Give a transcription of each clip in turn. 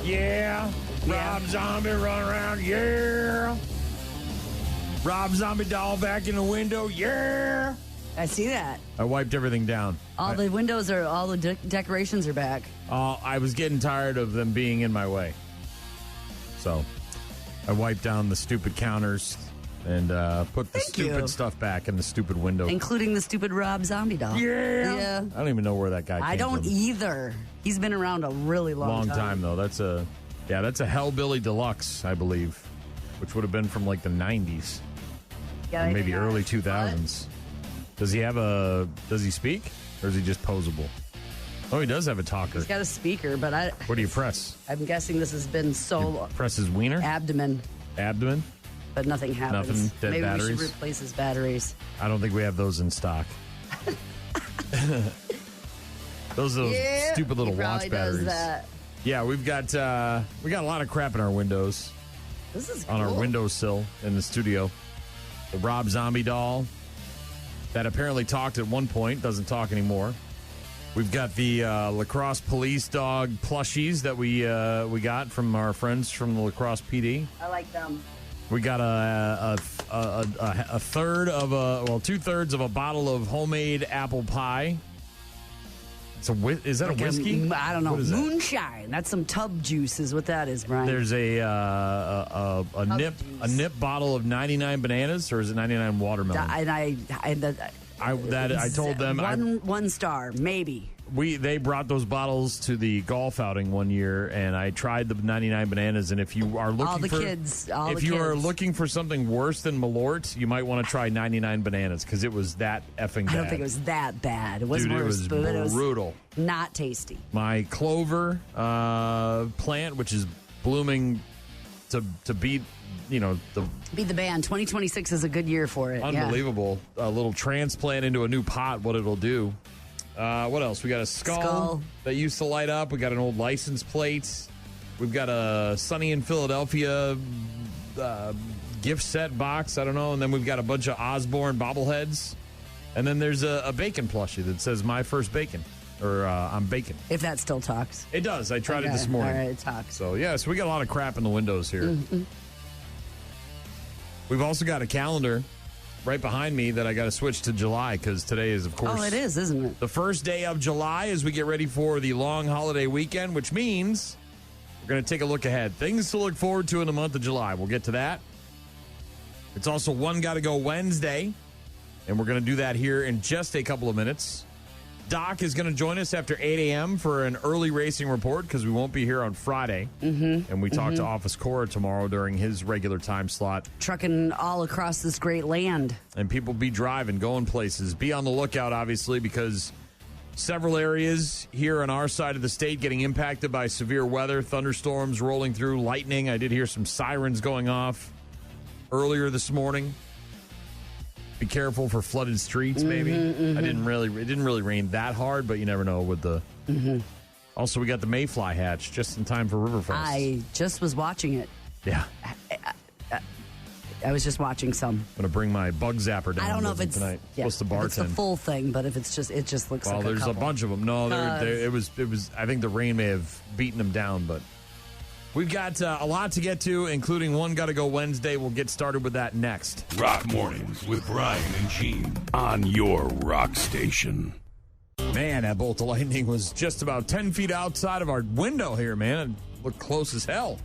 yeah. Rob Zombie running around, yeah. Rob Zombie doll back in the window, yeah. I see that. I wiped everything down. All the decorations are back. I was getting tired of them being in my way. So I wiped down the stupid counters and put the stupid stuff back in the stupid window. Including the stupid Rob Zombie doll. Yeah. I don't even know where that guy came from. I don't either. He's been around a really long time. Though. That's a Hellbilly Deluxe, I believe, which would have been from like the 90s. Or maybe early 2000s. Does he speak? Or is he just posable? Oh, he does have a talker. He's got a speaker, but what do you press? I'm guessing this has been so long. Press his wiener? Abdomen. But nothing happens. Nothing? Dead maybe batteries? we should replace his batteries. I don't think we have those in stock. Those are those stupid little watch batteries. Does that. Yeah, we got a lot of crap in our windows. This is cool. On our windowsill in the studio. The Rob Zombie doll that apparently talked at one point, doesn't talk anymore. We've got the lacrosse police dog plushies that we got from our friends from the lacrosse PD. I like them. We got two-thirds of a bottle of homemade apple pie. Is that like a whiskey? I don't know. Moonshine. That's some tub juice is what that is, Brian. There's a nip bottle of 99 bananas, or is it 99 watermelon? I told them one star, maybe. They brought those bottles to the golf outing one year, and I tried the 99 bananas. And if you are looking for something worse than Malort, you might want to try 99 bananas because it was that effing bad. I don't think it was that bad. It wasn't worse, it was brutal. Not tasty. My clover plant, which is blooming to beat. Be the band. 2026 is a good year for it. Unbelievable. A little transplant into a new pot, what it'll do. What else? We got a skull that used to light up. We got an old license plate. We've got a Sunny in Philadelphia gift set box. I don't know. And then we've got a bunch of Osborne bobbleheads. And then there's a bacon plushie that says "My First Bacon" or "I'm Bacon." If that still talks. It does. I tried it this morning. All right, it talks. So, so we got a lot of crap in the windows here. Mm-hmm. We've also got a calendar right behind me that I got to switch to July because today is, of course. Oh, it is, isn't it? The first day of July as we get ready for the long holiday weekend, which means we're going to take a look ahead. Things to look forward to in the month of July. We'll get to that. It's also One Gotta Go Wednesday, and we're going to do that here in just a couple of minutes. Doc is going to join us after 8 a.m. for an early racing report because we won't be here on Friday. Mm-hmm. And we talk to Office Cora tomorrow during his regular time slot. Trucking all across this great land. And people be driving, going places. Be on the lookout, obviously, because several areas here on our side of the state getting impacted by severe weather, thunderstorms rolling through, lightning. I did hear some sirens going off earlier this morning. Be careful for flooded streets, maybe. It didn't really rain that hard, but you never know with the... Mm-hmm. Also, we got the Mayfly hatch just in time for Riverfest. I just was watching it. Yeah. I was just watching some. I'm going to bring my bug zapper down. I don't know if it's tonight. Supposed to bartend. It's the full thing, but if it just looks like there's a bunch of them. No, it was. I think the rain may have beaten them down, but we've got a lot to get to, including One Gotta Go Wednesday. We'll get started with that next. Rock Mornings with Brian and Gene on your rock station. Man, that bolt of lightning was just about 10 feet outside of our window here, man. It looked close as hell.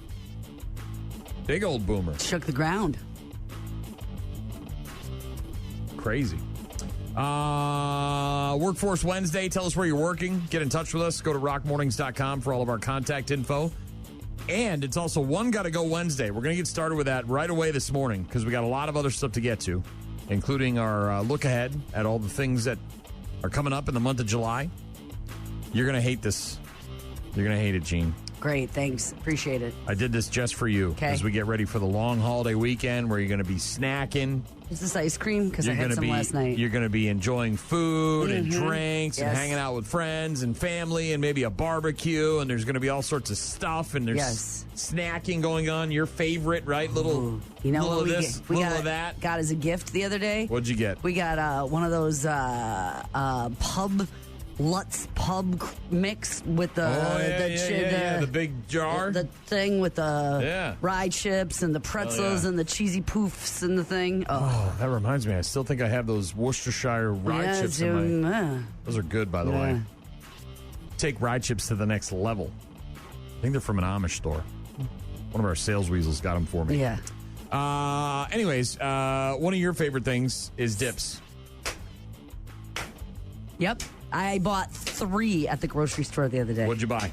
Big old boomer. Shook the ground. Crazy. Workforce Wednesday. Tell us where you're working. Get in touch with us. Go to rockmornings.com for all of our contact info. And it's also One Gotta Go Wednesday. We're going to get started with that right away this morning because we got a lot of other stuff to get to, including our look ahead at all the things that are coming up in the month of July. You're going to hate this. You're going to hate it, Gene. Great, thanks. Appreciate it. I did this just for you as we get ready for the long holiday weekend where you're going to be snacking. Is this ice cream? Because I had some last night. You're going to be enjoying food and drinks and hanging out with friends and family and maybe a barbecue, and there's going to be all sorts of stuff, and there's snacking going on. Your favorite, right? Little of this, little of that. Got as a gift the other day. What'd you get? We got one of those pub Lutz Pub mix with the the big jar. The thing with the rye chips and the pretzels and the cheesy poofs and the thing. Oh, that reminds me. I still think I have those Worcestershire rye chips in my... Those are good, by the way. Take rye chips to the next level. I think they're from an Amish store. One of our sales weasels got them for me. Yeah. Anyways, one of your favorite things is dips. Yep. I bought 3 at the grocery store the other day. What'd you buy?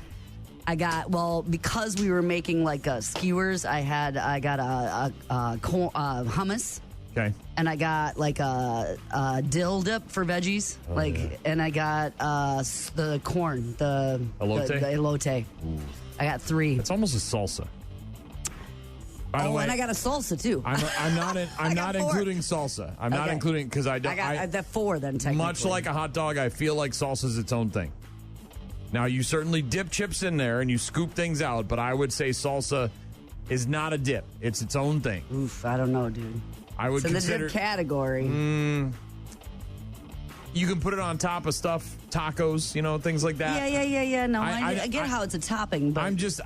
I got, because we were making like skewers, I got a hummus. Okay. And I got like a dill dip for veggies. And I got the corn, the elote. The elote. Ooh. I got 3. It's almost a salsa. By the way, and I got a salsa too. I'm not including salsa. I'm not including because I got the 4 then. Technically, much like a hot dog, I feel like salsa is its own thing. Now you certainly dip chips in there and you scoop things out, but I would say salsa is not a dip. It's its own thing. Oof, I don't know, dude. I would consider the dip category. You can put it on top of stuff, tacos, things like that. Yeah. No, I get how it's a topping, but I'm just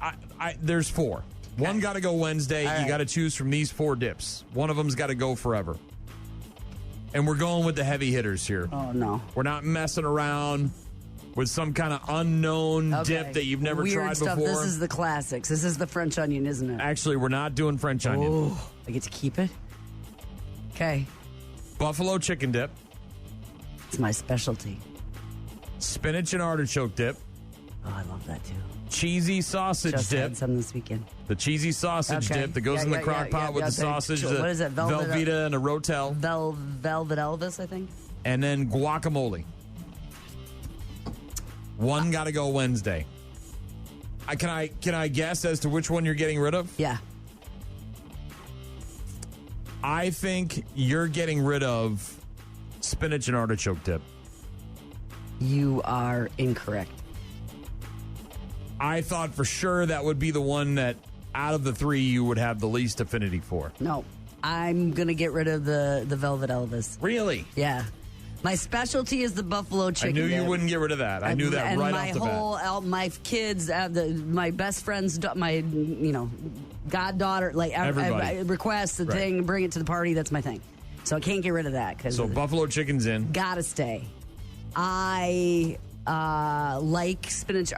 there's 4. Okay. One got to go Wednesday. You got to choose from these 4 dips. One of them's got to go forever. And we're going with the heavy hitters here. Oh, no. We're not messing around with some kind of unknown dip that you've never tried stuff. before. This is the classics. This is the French onion, isn't it? Actually, we're not doing French onion. Oh, I get to keep it? Okay. Buffalo chicken dip. It's my specialty. Spinach and artichoke dip. Oh, I love that, too. Cheesy sausage Just dip. had some this weekend. The cheesy sausage dip that goes in the crock pot with the sausage. What is it? Velveeta and a Rotel. Velvet Elvis, I think. And then guacamole. One got to go Wednesday. Can I guess as to which one you're getting rid of? Yeah. I think you're getting rid of spinach and artichoke dip. You are incorrect. I thought for sure that would be the one that out of the 3 you would have the least affinity for. No, I'm going to get rid of the Velvet Elvis. Really? Yeah. My specialty is the buffalo chicken. I knew dip. you wouldn't get rid of that. I knew that right off the bat. My kids, my best friends, my goddaughter, everybody requests the thing, bring it to the party. That's my thing. So I can't get rid of that. So buffalo chicken's in. Gotta stay. I like spinach.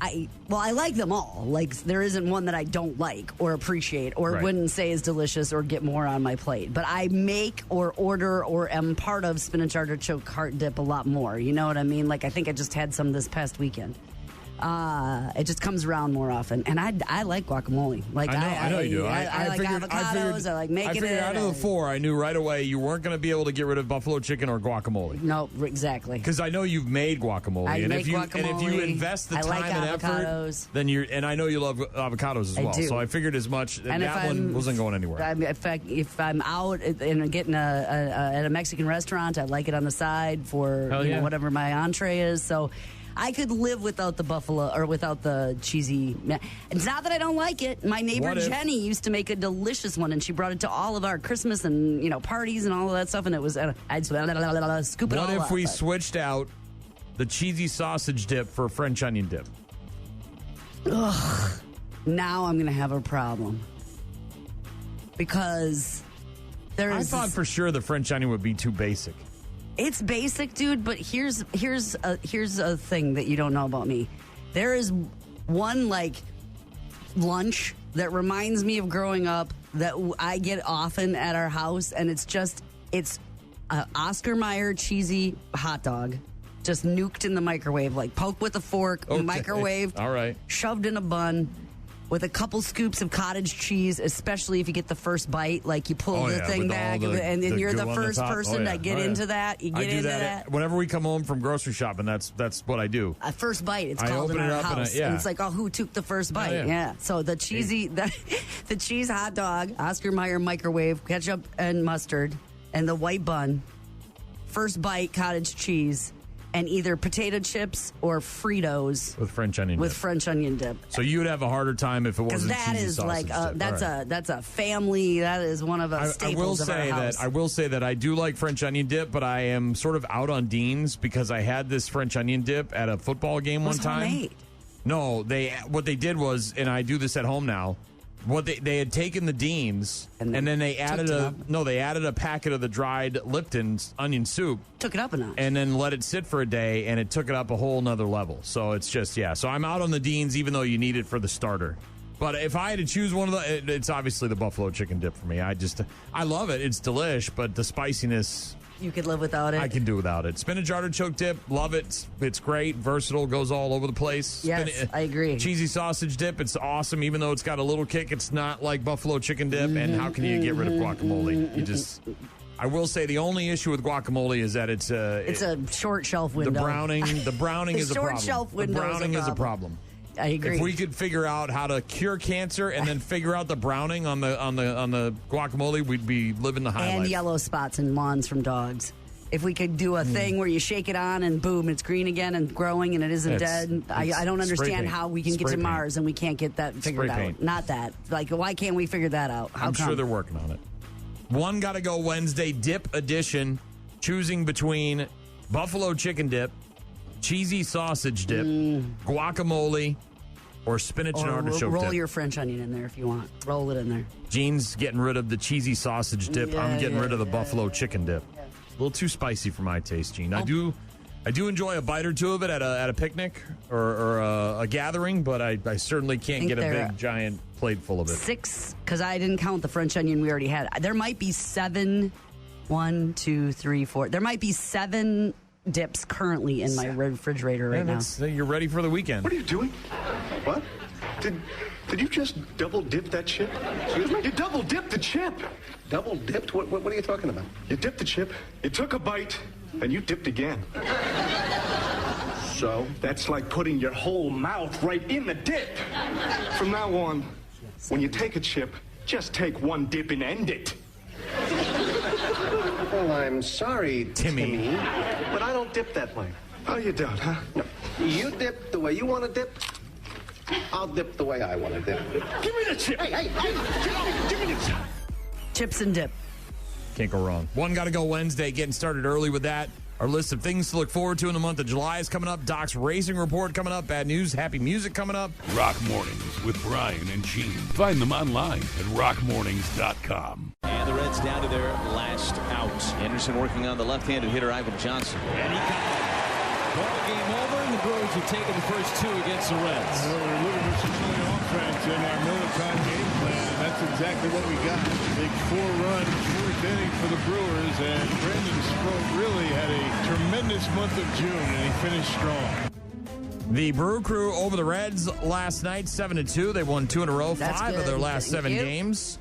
I like them all. Like, there isn't one that I don't like or appreciate or wouldn't say is delicious or get more on my plate. But I make or order or am part of spinach artichoke heart dip a lot more. You know what I mean? Like, I think I just had some this past weekend. It just comes around more often. And I like guacamole. Like, I know you do. I like avocados. I like making it. Out of the 4, I knew right away you weren't going to be able to get rid of buffalo chicken or guacamole. No, exactly. Because I know you've made guacamole. And if you invest the time and effort, then and I know you love avocados as well. Do. So I figured as much. And that one wasn't going anywhere. If I'm out and getting at a Mexican restaurant, I like it on the side for whatever my entree is. So I could live without the buffalo or without the cheesy. It's not that I don't like it. My neighbor Jenny used to make a delicious one, and she brought it to all of our Christmas and parties and all of that stuff. And it was I'd scoop it all up. What if we switched out the cheesy sausage dip for French onion dip? Ugh. Now I'm going to have a problem because I thought for sure the French onion would be too basic. It's basic, dude, but here's a thing that you don't know about me. There is one, lunch that reminds me of growing up that I get often at our house, and it's Oscar Mayer cheesy hot dog, just nuked in the microwave, like poke with a fork, microwaved, all right, shoved in a bun, with a couple scoops of cottage cheese, especially if you get the first bite, like you pull the thing back, and you're the first person to get into that. You get into that. Whenever we come home from grocery shopping, that's what I do. A first bite, it's called in our house. And it's like, who took the first bite? Yeah. So the cheesy, the cheese hot dog, Oscar Mayer microwave, ketchup and mustard, and the white bun. First bite, cottage cheese. and either potato chips or Fritos with French onion with dip. French onion dip. So you would have a harder time if it wasn't Because that cheesy is sausage like dip. that's a family. That is one of the staples of our house. I will say that I do like French onion dip, but I am sort of out on Dean's because I had this French onion dip at a football game one time. Homemade. No, what they did was, and I do this at home now. What they had taken the Dean's and then they added a packet of the dried Lipton's onion soup. Took it up a notch. And then let it sit for a day, and it took it up a whole nother level. So it's just, So I'm out on the Dean's, even though you need it for the starter. But if I had to choose one of it's obviously the buffalo chicken dip for me. I love it. It's delish, but the spiciness, you could live without it. I can do without it. Spinach artichoke dip, love it. It's great, versatile, goes all over the place. Yes, I agree. Cheesy sausage dip, it's awesome. Even though it's got a little kick, it's not like buffalo chicken dip. And how can you get rid of guacamole? I will say the only issue with guacamole is that it's a short shelf window. The browning is a problem. Short shelf window. The browning is a problem. I agree. If we could figure out how to cure cancer and then figure out the browning on the guacamole, we'd be living the high life. And yellow spots and lawns from dogs. If we could do a thing where you shake it on and boom, it's green again and growing and it isn't dead. I don't understand how we can get to Mars and we can't get that figured out. Not that. Like, why can't we figure that out? I'm sure they're working on it. One Gotta Go Wednesday dip edition, choosing between buffalo chicken dip, cheesy sausage dip, guacamole, or spinach and artichoke dip. Roll your French onion in there if you want. Roll it in there. Gene's getting rid of the cheesy sausage dip. I'm getting rid of the buffalo chicken dip. A little too spicy for my taste, Gene. I do enjoy a bite or two of it at a picnic or a gathering, but I certainly can't get a big giant plate full of it. 6, because I didn't count the French onion we already had. There might be 7. 1, 2, 3, 4. There might be 7 dips currently in my refrigerator right now. You're ready for the weekend. What are you doing? What? Did you just double dip that chip? Excuse me? You double dipped the chip. Double dipped? What are you talking about? You dipped the chip, you took a bite, and you dipped again. So that's like putting your whole mouth right in the dip. From now on, when you take a chip, just take one dip and end it. Well, I'm sorry, Timmy, but I don't dip that way. Oh, you don't, huh? No. You dip the way you want to dip. I'll dip the way I want to dip. Give me the chip. Hey, give me the chip. Chips and dip. Can't go wrong. One Gotta Go Wednesday, getting started early with that. Our list of things to look forward to in the month of July is coming up. Doc's Racing Report coming up. Bad news, happy music coming up. Rock Mornings with Brian and Gene. Find them online at rockmornings.com. And the Reds down to their last out. Anderson working on the left-handed hitter, Ivan Johnson. And he got it. Ball game over, and the Brewers have taken the first 2 against the Reds. Well, we're looking for some early offense in our Millicon game plan, and that's exactly what we got. Big 4-run fourth inning for the Brewers, and Brandon Stroh really had a tremendous month of June, and he finished strong. The Brew Crew over the Reds last night, 7-2. They won 2 in a row, That's 5 good. of their last 7 games.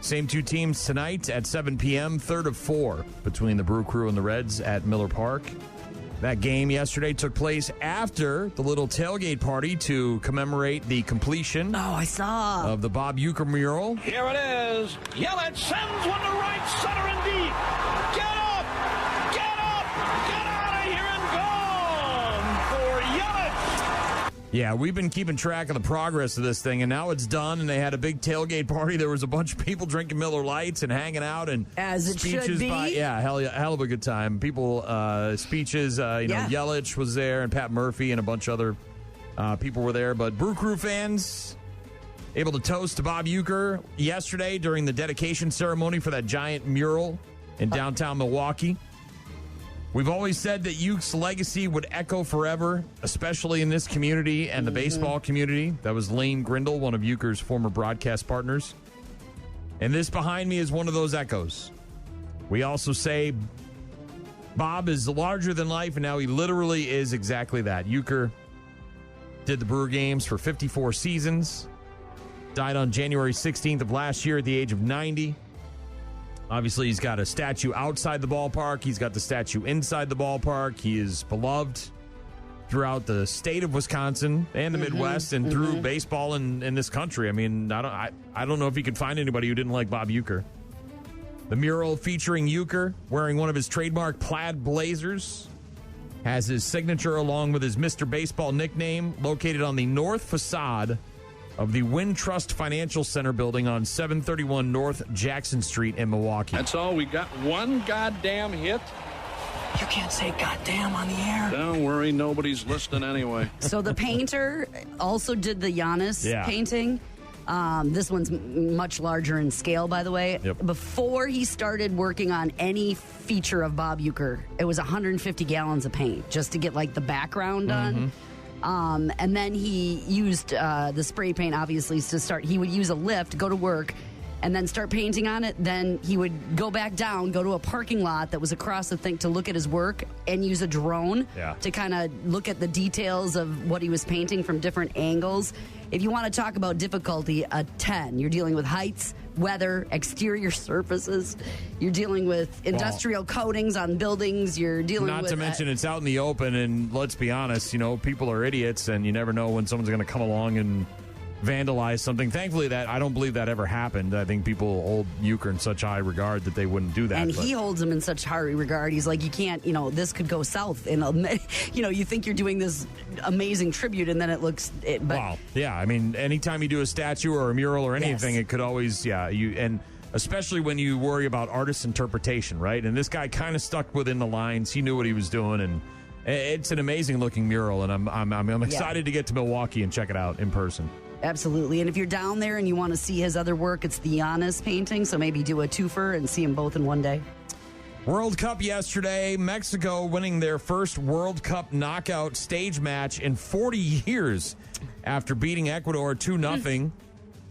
Same 2 teams tonight at 7 p.m., third of 4 between the Brew Crew and the Reds at Miller Park. That game yesterday took place after the little tailgate party to commemorate the completion I saw of the Bob Uecker mural. Here it is. Yelich sends one to right center and deep. Get up! Get up! Get out of here and gone for Yelich! Yeah, we've been keeping track of the progress of this thing, and now it's done, and they had a big tailgate party. There was a bunch of people drinking Miller Lights and hanging out, and As it speeches should be. hell of a good time. People, speeches, Yelich was there, and Pat Murphy, and a bunch of other people were there. But Brew Crew fans able to toast to Bob Uecker yesterday during the dedication ceremony for that giant mural in downtown Milwaukee. We've always said that Uke's legacy would echo forever, especially in this community and the baseball community. That was Lane Grindle, one of Uecker's former broadcast partners. And this behind me is one of those echoes. We also say Bob is larger than life, and now he literally is exactly that. Uecker did the Brewer games for 54 seasons, died on January 16th of last year at the age of 90. Obviously, he's got a statue outside the ballpark. He's got the statue inside the ballpark. He is beloved throughout the state of Wisconsin and the Midwest and through baseball in this country. I mean, I don't know if you could find anybody who didn't like Bob Uecker. The mural featuring Uecker wearing one of his trademark plaid blazers has his signature along with his Mr. Baseball nickname located on the north facade of the Wintrust Financial Center building on 731 North Jackson Street in Milwaukee. That's all. We got one goddamn hit. You can't say goddamn on the air. Don't worry, nobody's listening anyway. So the painter also did the Giannis painting. This one's much larger in scale, by the way. Yep. Before he started working on any feature of Bob Uecker, it was 150 gallons of paint just to get like the background done. And then he used the spray paint, obviously, to start. He would use a lift, go to work, and then start painting on it. Then he would go back down, go to a parking lot that was across the thing to look at his work, and use a drone to kind of look at the details of what he was painting from different angles. If you want to talk about difficulty, a 10. You're dealing with heights, weather, exterior surfaces. You're dealing with industrial coatings on buildings. You're dealing with... Not to mention it's out in the open, and let's be honest, people are idiots, and you never know when someone's going to come along and vandalize something. Thankfully, I don't believe that ever happened. I think people hold Uecker in such high regard that they wouldn't do that. And he holds him in such high regard. He's like, you can't, this could go south. You think you're doing this amazing tribute, and then it looks... Wow. Yeah, I mean, anytime you do a statue or a mural or anything, it could always, and especially when you worry about artist interpretation, right? And this guy kind of stuck within the lines. He knew what he was doing, and it's an amazing looking mural, and I'm excited to get to Milwaukee and check it out in person. Absolutely. And if you're down there and you want to see his other work, it's the Giannis painting. So maybe do a twofer and see them both in one day. World Cup yesterday. Mexico winning their first World Cup knockout stage match in 40 years after beating Ecuador 2-0.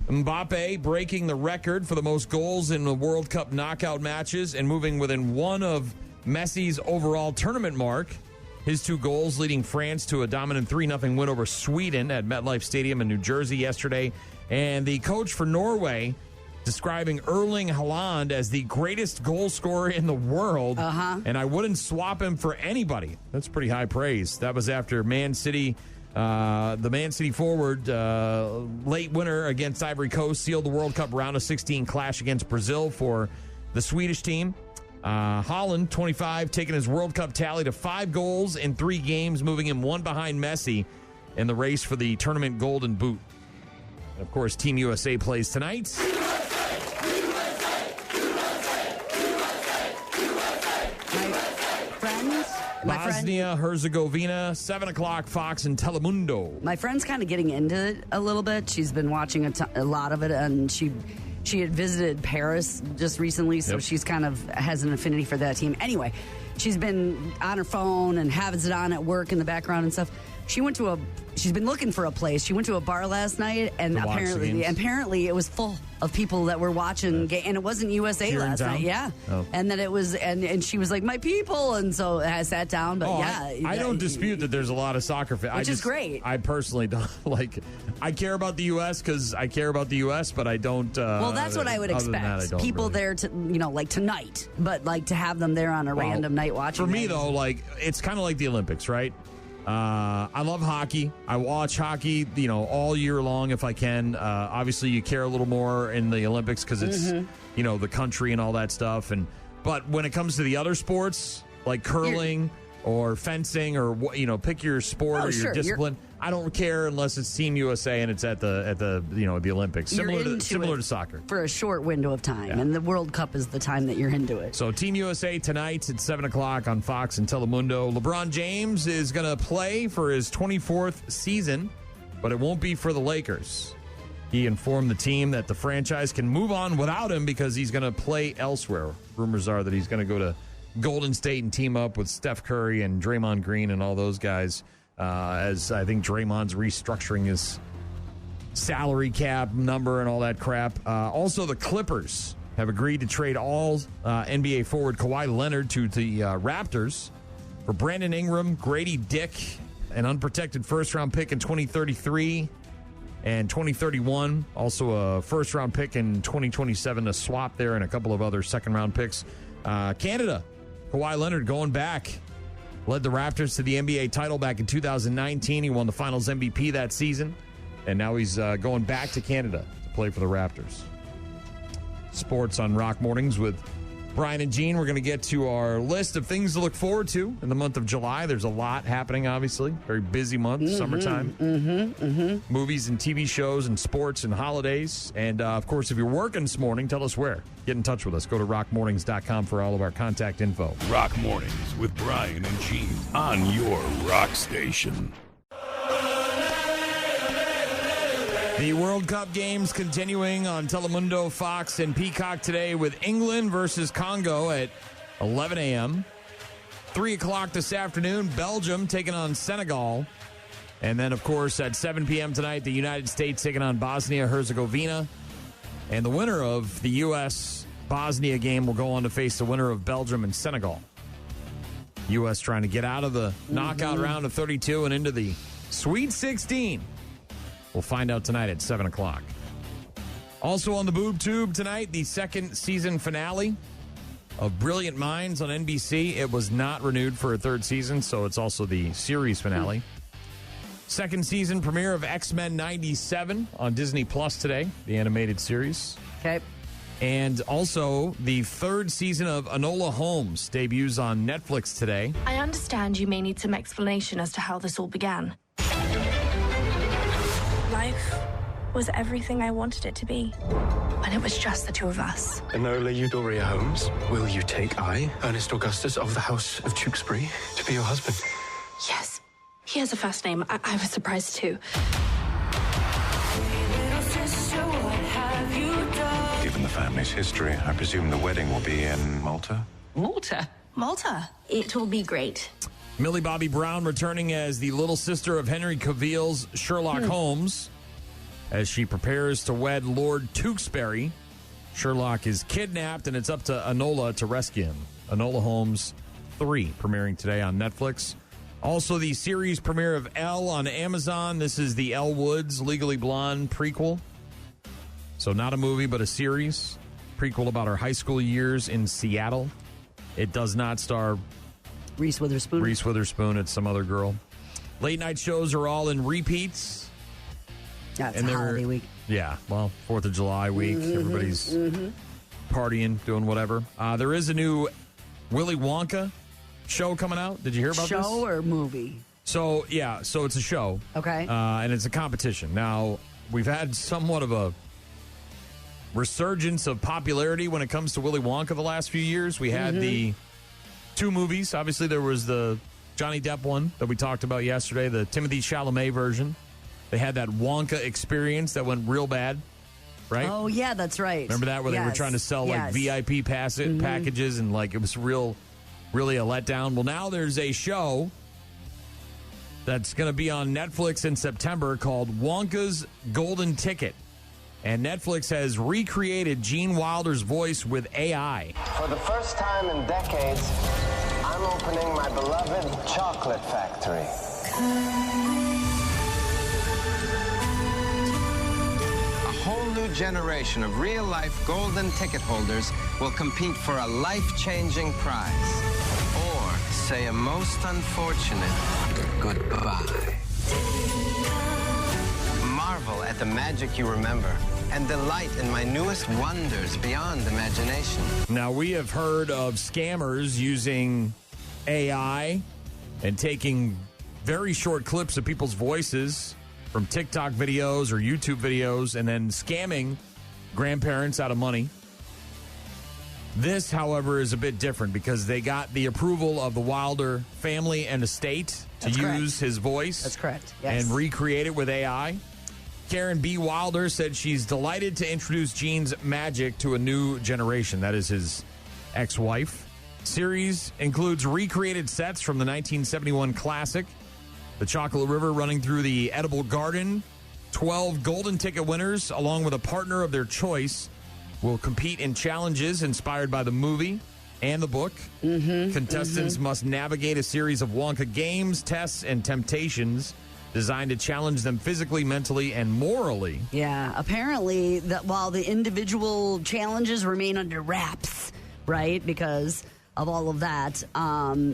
Mbappe breaking the record for the most goals in the World Cup knockout matches and moving within one of Messi's overall tournament mark. His 2 goals leading France to a dominant 3-0 win over Sweden at MetLife Stadium in New Jersey yesterday. And the coach for Norway describing Erling Haaland as the greatest goal scorer in the world. And I wouldn't swap him for anybody. That's pretty high praise. That was after Man City, the Man City forward, late winner against Ivory Coast, sealed the World Cup round of 16 clash against Brazil for the Swedish team. Haaland, 25, taking his World Cup tally to 5 goals in 3 games, moving him 1 behind Messi in the race for the tournament Golden Boot. And of course, Team USA plays tonight. Bosnia-Herzegovina, 7 o'clock, Fox and Telemundo. My friend's kind of getting into it a little bit. She's been watching a lot of it, and she had visited Paris just recently, so she's kind of has an affinity for that team. Anyway, she's been on her phone and has it on at work in the background and stuff. She's been looking for a place. She went to a bar last night, and apparently it was full of people that were watching, and it wasn't USA last night. Yeah. Oh. And then it was, and she was like, my people. And so I sat down, but I don't dispute that there's a lot of soccer fans. Which is great. I personally don't I care about the U.S. because I care about the U.S., but I don't. Well, that's what I would expect. People there to, like tonight, but like to have them there on a random night watching. For me, though, it's kind of like the Olympics, right? I love hockey. I watch hockey, all year long if I can. Obviously, you care a little more in the Olympics because it's, the country and all that stuff. But when it comes to the other sports, like curling or fencing or, pick your sport or your discipline, I don't care unless it's Team USA and it's at the the Olympics. Similar to soccer. For a short window of time. And the World Cup is the time that you're into it. So Team USA tonight at 7 o'clock on Fox and Telemundo. LeBron James is going to play for his 24th season, but it won't be for the Lakers. He informed the team that the franchise can move on without him because he's going to play elsewhere. Rumors are that he's going to go to Golden State and team up with Steph Curry and Draymond Green and all those guys. As I think Draymond's restructuring his salary cap number and all that crap. Also, the Clippers have agreed to trade all NBA forward Kawhi Leonard to the Raptors for Brandon Ingram, Grady Dick, an unprotected first-round pick in 2033 and 2031. Also a first-round pick in 2027, a swap there, and a couple of other second-round picks. Canada, Kawhi Leonard going back. Led the Raptors to the NBA title back in 2019. He won the Finals MVP that season. And now he's going back to Canada to play for the Raptors. Sports on Rock Mornings with Brian and Gene, we're going to get to our list of things to look forward to in the month of July. There's a lot happening, obviously. Very busy month, summertime. Movies and TV shows and sports and holidays. And, of course, if you're working this morning, tell us where. Get in touch with us. Go to rockmornings.com for all of our contact info. Rock Mornings with Brian and Gene on your rock station. The World Cup games continuing on Telemundo, Fox, and Peacock today with England versus Congo at 11 a.m. 3 o'clock this afternoon, Belgium taking on Senegal. And then, of course, at 7 p.m. tonight, the United States taking on Bosnia-Herzegovina. And the winner of the U.S.-Bosnia game will go on to face the winner of Belgium and Senegal. U.S. trying to get out of the knockout round of 32 and into the Sweet 16. We'll find out tonight at 7 o'clock. Also on the boob tube tonight, the second season finale of Brilliant Minds on NBC. It was not renewed for a third season, so it's also the series finale. Second season premiere of X-Men 97 on Disney Plus today, the animated series. Okay. And also the third season of Enola Holmes debuts on Netflix today. I understand you may need some explanation as to how this all began. Life was everything I wanted it to be when it was just the two of us. Enola Euphoria Holmes, will you take I, Ernest Augustus of the House of Tewkesbury, to be your husband? Yes, he has a first name. I was surprised too. Given the family's history, I presume the wedding will be in Malta? Malta? Malta. It will be great. Millie Bobby Brown returning as the little sister of Henry Cavill's Sherlock Holmes as she prepares to wed Lord Tewkesbury. Sherlock is kidnapped, and it's up to Enola to rescue him. Enola Holmes 3 premiering today on Netflix. Also, the series premiere of Elle on Amazon. This is the Elle Woods Legally Blonde prequel. So not a movie, but a series. Prequel about her high school years in Seattle. It does not star Reese Witherspoon. It's some other girl. Late night shows are all in repeats. Yeah, it's a holiday week. Yeah, well, 4th of July week. Everybody's partying, doing whatever. There is a new Willy Wonka show coming out. Did you hear about this? Show or movie? So it's a show. Okay. And it's a competition. Now, we've had somewhat of a resurgence of popularity when it comes to Willy Wonka the last few years. We had the 2 movies. Obviously, there was the Johnny Depp one that we talked about yesterday, the Timothée Chalamet version. They had that Wonka experience that went real bad, right? Oh, yeah, that's right. Remember that, where they were trying to sell like VIP packages, and like it was really a letdown. Well, now there's a show that's going to be on Netflix in September called Wonka's Golden Ticket. And Netflix has recreated Gene Wilder's voice with AI. For the first time in decades, I'm opening my beloved chocolate factory. A whole new generation of real-life golden ticket holders will compete for a life-changing prize. Or say a most unfortunate goodbye. Marvel at the magic you remember and delight in my newest wonders beyond imagination. Now, we have heard of scammers using AI and taking very short clips of people's voices from TikTok videos or YouTube videos and then scamming grandparents out of money. This, however, is a bit different because they got the approval of the Wilder family and estate to use his voice. That's correct. Yes. And recreate it with AI. Karen B. Wilder said she's delighted to introduce Gene's magic to a new generation. That is his ex-wife. Series includes recreated sets from the 1971 classic, The Chocolate River running through the Edible Garden. 12 golden ticket winners, along with a partner of their choice, will compete in challenges inspired by the movie and the book. Contestants must navigate a series of Wonka games, tests, and temptations designed to challenge them physically, mentally, and morally. Yeah, apparently, that while the individual challenges remain under wraps, right, because of all of that,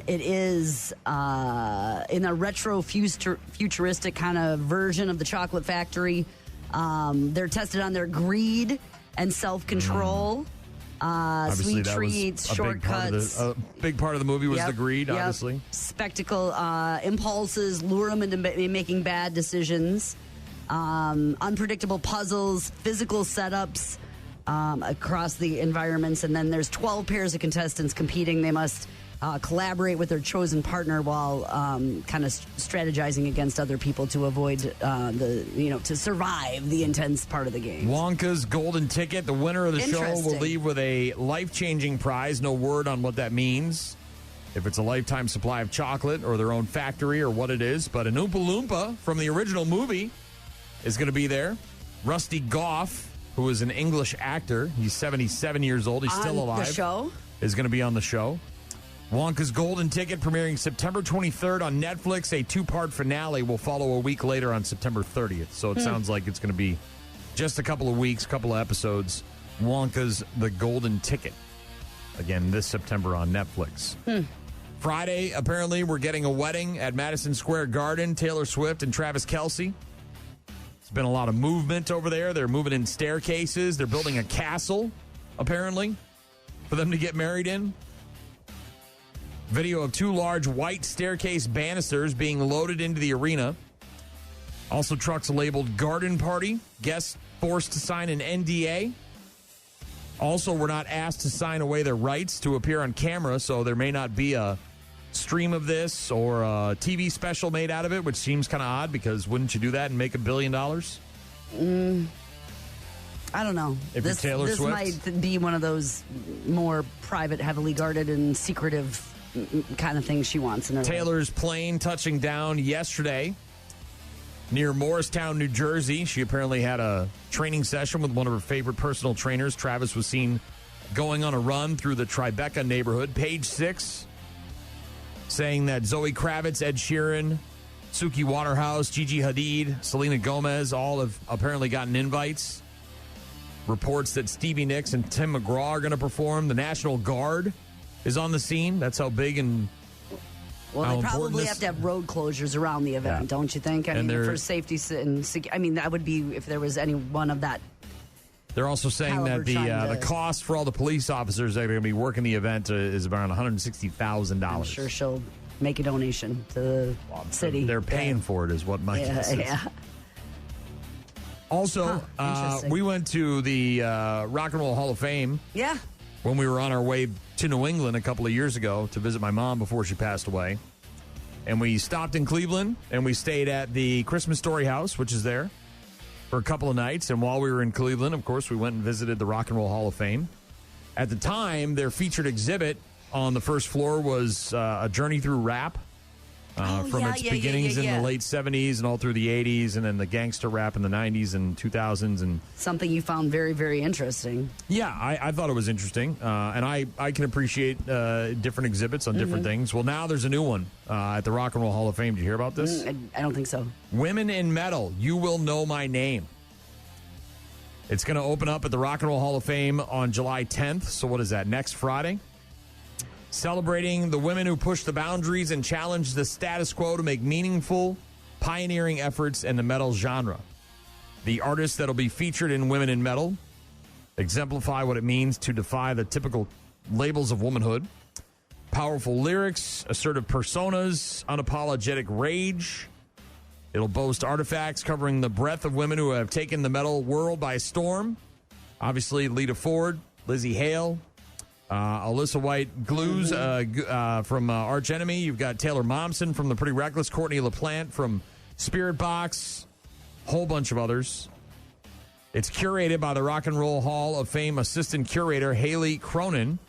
it is in a retro futuristic kind of version of the Chocolate Factory. They're tested on their greed and self-control. Sweet treats, shortcuts. A big part of the movie was the greed, obviously. Spectacle, impulses, lure them into making bad decisions. Unpredictable puzzles, physical setups across the environments. And then there's 12 pairs of contestants competing. They must collaborate with their chosen partner while kind of strategizing against other people to avoid to survive the intense part of the game. Wonka's Golden Ticket. The winner of the show will leave with a life-changing prize. No word on what that means. If it's a lifetime supply of chocolate or their own factory or what it is. But an Oompa Loompa from the original movie is going to be there. Rusty Goff, who is an English actor. He's 77 years old. He's still alive. The show? Is going to be on the show. Wonka's Golden Ticket premiering September 23rd on Netflix. A two-part finale will follow a week later on September 30th. So it sounds like it's going to be just a couple of weeks, couple of episodes. Wonka's The Golden Ticket. Again, this September on Netflix. Friday, apparently, we're getting a wedding at Madison Square Garden. Taylor Swift and Travis Kelce. There's been a lot of movement over there. They're moving in staircases. They're building a castle, apparently, for them to get married in. Video of two large white staircase banisters being loaded into the arena. Also, trucks labeled Garden Party. Guests forced to sign an NDA. Also, were not asked to sign away their rights to appear on camera, so there may not be a stream of this or a TV special made out of it, which seems kind of odd because wouldn't you do that and make $1 billion? I don't know. If you're Taylor Swift? This might be one of those more private, heavily guarded, and secretive kind of things she wants in her Taylor's plane touching down yesterday near Morristown, New Jersey. She apparently had a training session with one of her favorite personal trainers. Travis was seen going on a run through the Tribeca neighborhood. Page 6 saying that Zoe Kravitz, Ed Sheeran, Suki Waterhouse, Gigi Hadid, Selena Gomez all have apparently gotten invites. Reports that Stevie Nicks and Tim McGraw are going to perform. The National Guard is on the scene. That's how big and well, they probably have to have road closures around the event, don't you think? I mean, for safety and I mean, that would be if there was any one of that. They're also saying that the cost for all the police officers that are going to be working the event is around $160,000. I'm sure she'll make a donation to the city. They're paying for it, is what my guess is. Yeah. Also, we went to the Rock and Roll Hall of Fame. Yeah. When we were on our way to New England a couple of years ago to visit my mom before she passed away. And we stopped in Cleveland, and we stayed at the Christmas Story House, which is there, for a couple of nights. And while we were in Cleveland, of course, we went and visited the Rock and Roll Hall of Fame. At the time, their featured exhibit on the first floor was a journey through rap. From its beginnings in the late 70s and all through the 80s, and then the gangster rap in the 90s and 2000s. And something you found very, very interesting. Yeah, I thought it was interesting. And I can appreciate different exhibits on different things. Well, now there's a new one at the Rock and Roll Hall of Fame. Did you hear about this? I don't think so. Women in Metal, You Will Know My Name. It's going to open up at the Rock and Roll Hall of Fame on July 10th. So what is that, next Friday? Celebrating the women who push the boundaries and challenge the status quo to make meaningful, pioneering efforts in the metal genre. The artists that will be featured in Women in Metal exemplify what it means to defy the typical labels of womanhood. Powerful lyrics, assertive personas, unapologetic rage. It'll boast artifacts covering the breadth of women who have taken the metal world by storm. Obviously, Lita Ford, Lizzie Hale, Alyssa White Glues from Arch Enemy. You've got Taylor Momsen from The Pretty Reckless, Courtney LaPlante from Spirit Box, whole bunch of others. It's curated by the Rock and Roll Hall of Fame assistant curator Haley Cronin.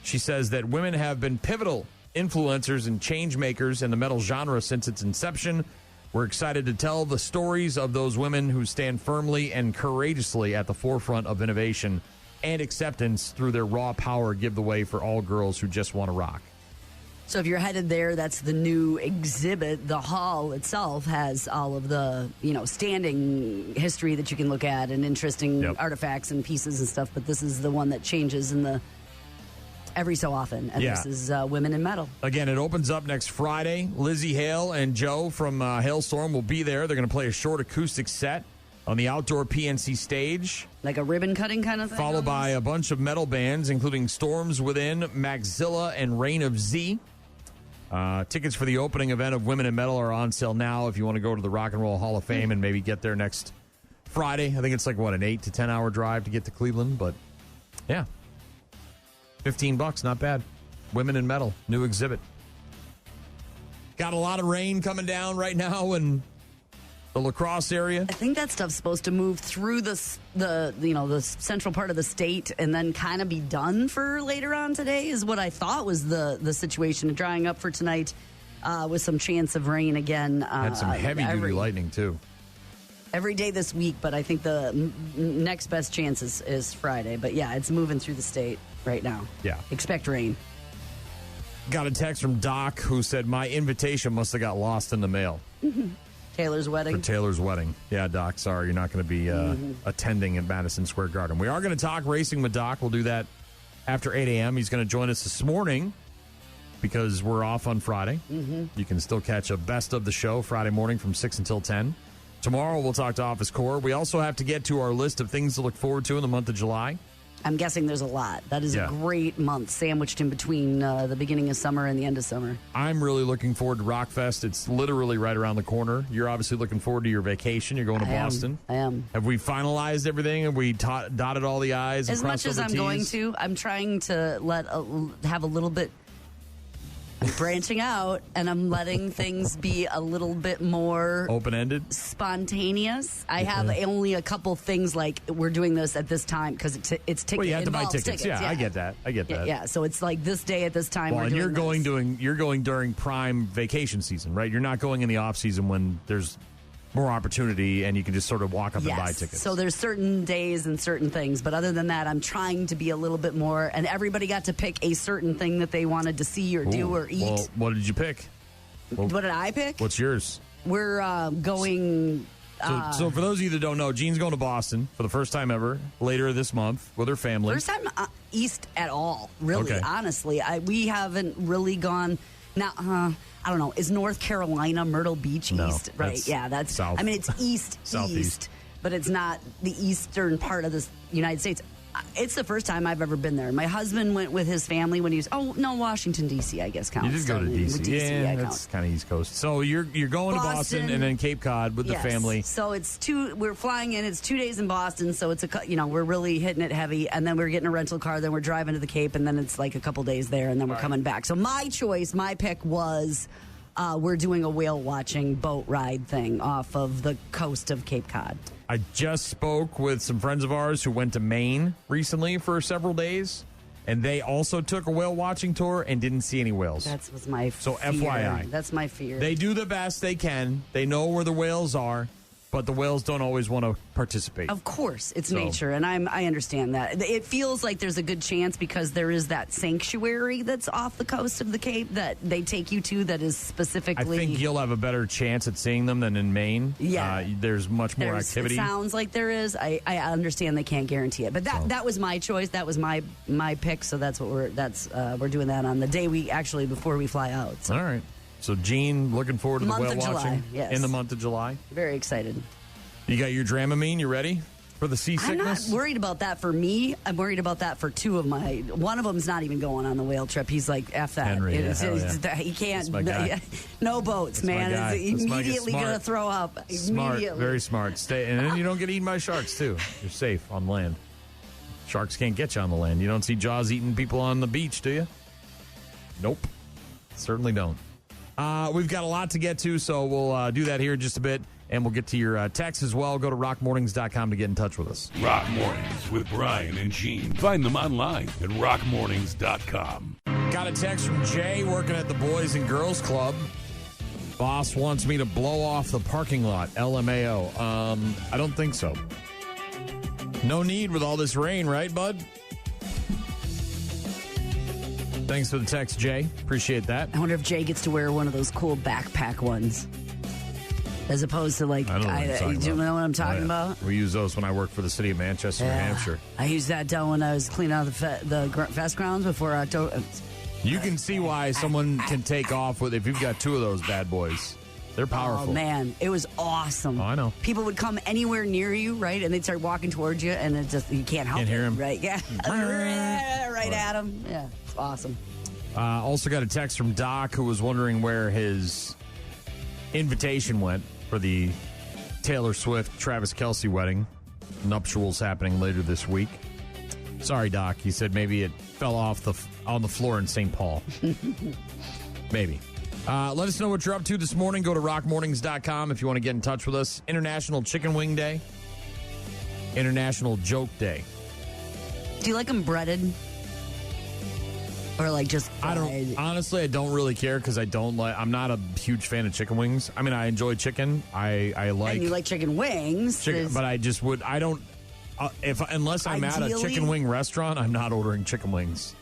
She says that women have been pivotal influencers and change makers in the metal genre since its inception. We're excited to tell the stories of those women who stand firmly and courageously at the forefront of innovation and acceptance through their raw power give the way for all girls who just want to rock. So if you're headed there, that's the new exhibit. The hall itself has all of the, standing history that you can look at and interesting artifacts and pieces and stuff. But this is the one that changes in every so often. And this is Women in Metal. Again, it opens up next Friday. Lizzie Hale and Joe from Hailstorm will be there. They're going to play a short acoustic set on the outdoor PNC stage. Like a ribbon cutting kind of thing? Followed by a bunch of metal bands, including Storms Within, Maxilla, and Reign of Z. Tickets for the opening event of Women in Metal are on sale now if you want to go to the Rock and Roll Hall of Fame and maybe get there next Friday. I think it's like, an 8 to 10 hour drive to get to Cleveland, but yeah. $15, not bad. Women in Metal, new exhibit. Got a lot of rain coming down right now in the La Crosse area. I think that stuff's supposed to move through the central part of the state and then kind of be done for later on today is what I thought was the situation. Drying up for tonight with some chance of rain again. Had some heavy-duty lightning, too. Every day this week, but I think the next best chance is Friday. But, yeah, it's moving through the state right now. Yeah. Expect rain. Got a text from Doc who said, my invitation must have got lost in the mail. Taylor's wedding. For Taylor's wedding. Yeah, Doc, sorry, you're not going to be attending at Madison Square Garden. We are going to talk racing with Doc. We'll do that after 8 a.m. He's going to join us this morning because we're off on Friday. Mm-hmm. You can still catch a best of the show Friday morning from 6 until 10. Tomorrow we'll talk to Office Core. We also have to get to our list of things to look forward to in the month of July. I'm guessing there's a lot. That is a great month sandwiched in between the beginning of summer and the end of summer. I'm really looking forward to Rockfest. It's literally right around the corner. You're obviously looking forward to your vacation. You're going to Boston. I am. Have we finalized everything? Have we dotted all the I's and as crossed much as all the I'm T's? going to? I'm trying to have a little bit branching out, and I'm letting things be a little bit more open-ended, spontaneous. I have only a couple things like we're doing this at this time because it's tickets. Well, you have to buy tickets. Yeah, I get that. Yeah, so it's like this day at this time. Well, we're and doing you're going during prime vacation season, right? You're not going in the off season when there's more opportunity and you can just sort of walk up and buy tickets. So there's certain days and certain things, but other than that, I'm trying to be a little bit more. And everybody got to pick a certain thing that they wanted to see or do or eat. Well, what did you pick? What did I pick? What's yours? We're going. So for those of you that don't know, Jean's going to Boston for the first time ever later this month with her family. First time east at all, really. Okay. Honestly, we haven't really gone. Now, I don't know. Is North Carolina Myrtle Beach east? Right? Yeah, that's south. I mean, it's east, east, but it's not the eastern part of the United States. It's the first time I've ever been there. My husband went with his family when he was. Oh no, Washington D.C. I guess counts. You did go to D.C. Yeah, that's kind of East Coast. So you're going to Boston and then Cape Cod with the family. So it's we're flying in. It's 2 days in Boston. So it's we're really hitting it heavy, and then we're getting a rental car. Then we're driving to the Cape, and then it's like a couple days there, and then we're coming back. So my pick was. We're doing a whale watching boat ride thing off of the coast of Cape Cod. I just spoke with some friends of ours who went to Maine recently for several days, and they also took a whale watching tour and didn't see any whales. That was my fear. So FYI. That's my fear. They do the best they can. They know where the whales are, but the whales don't always want to participate. Of course, it's nature, and I understand that. It feels like there's a good chance because there is that sanctuary that's off the coast of the Cape that they take you to that is specifically... I think you'll have a better chance at seeing them than in Maine. Yeah. There's much more activity. It sounds like there is. I understand they can't guarantee it. But that was my choice. That was my pick, so that's what we're doing that on the day before we fly out. So. All right. So, Jean, looking forward to the whale watching in the month of July. Very excited. You got your Dramamine? You ready for the seasickness? I'm not worried about that for me. I'm worried about that for two of my. One of them's not even going on the whale trip. He's like, F that. Henry, he can't. No boats, man. He's immediately going to throw up. Smart. Very smart. Stay, and then you don't get eaten by sharks, too. You're safe on land. Sharks can't get you on the land. You don't see Jaws eating people on the beach, do you? Nope. Certainly don't. We've got a lot to get to, so we'll do that here in just a bit, and we'll get to your texts as well. Go to rockmornings.com to get in touch with us. Rock Mornings with Brian and Gene. Find them online at rockmornings.com. Got a text from Jay working at the Boys and Girls Club. Boss wants me to blow off the parking lot. LMAO. I don't think so. No need with all this rain, right, bud? Thanks for the text, Jay. Appreciate that. I wonder if Jay gets to wear one of those cool backpack ones. As opposed to like, I don't know do you know what I'm talking about? We use those when I worked for the city of Manchester, New Hampshire. I used that down when I was cleaning out the fest grounds before October. You can see why someone can take off with, if you've got two of those bad boys, They're powerful. Oh, man. It was awesome. Oh, I know. People would come anywhere near you, right? And they'd start walking towards you, and it just, you can't help Can't hear 'em. Right? Yeah. right at them. Yeah. It's awesome. Also got a text from Doc who was wondering where his invitation went for the Taylor Swift Travis Kelce wedding. Nuptials happening later this week. Sorry, Doc. He said maybe it fell off on the floor in St. Paul. Maybe. Let us know what you're up to this morning. Go to rockmornings.com if you want to get in touch with us. International Chicken Wing Day. International Joke Day. Do you like them breaded? Or like just fried? I don't really care because I'm not a huge fan of chicken wings. I mean, I enjoy chicken. I like. And you like chicken wings. But unless I'm at a chicken wing restaurant, I'm not ordering chicken wings.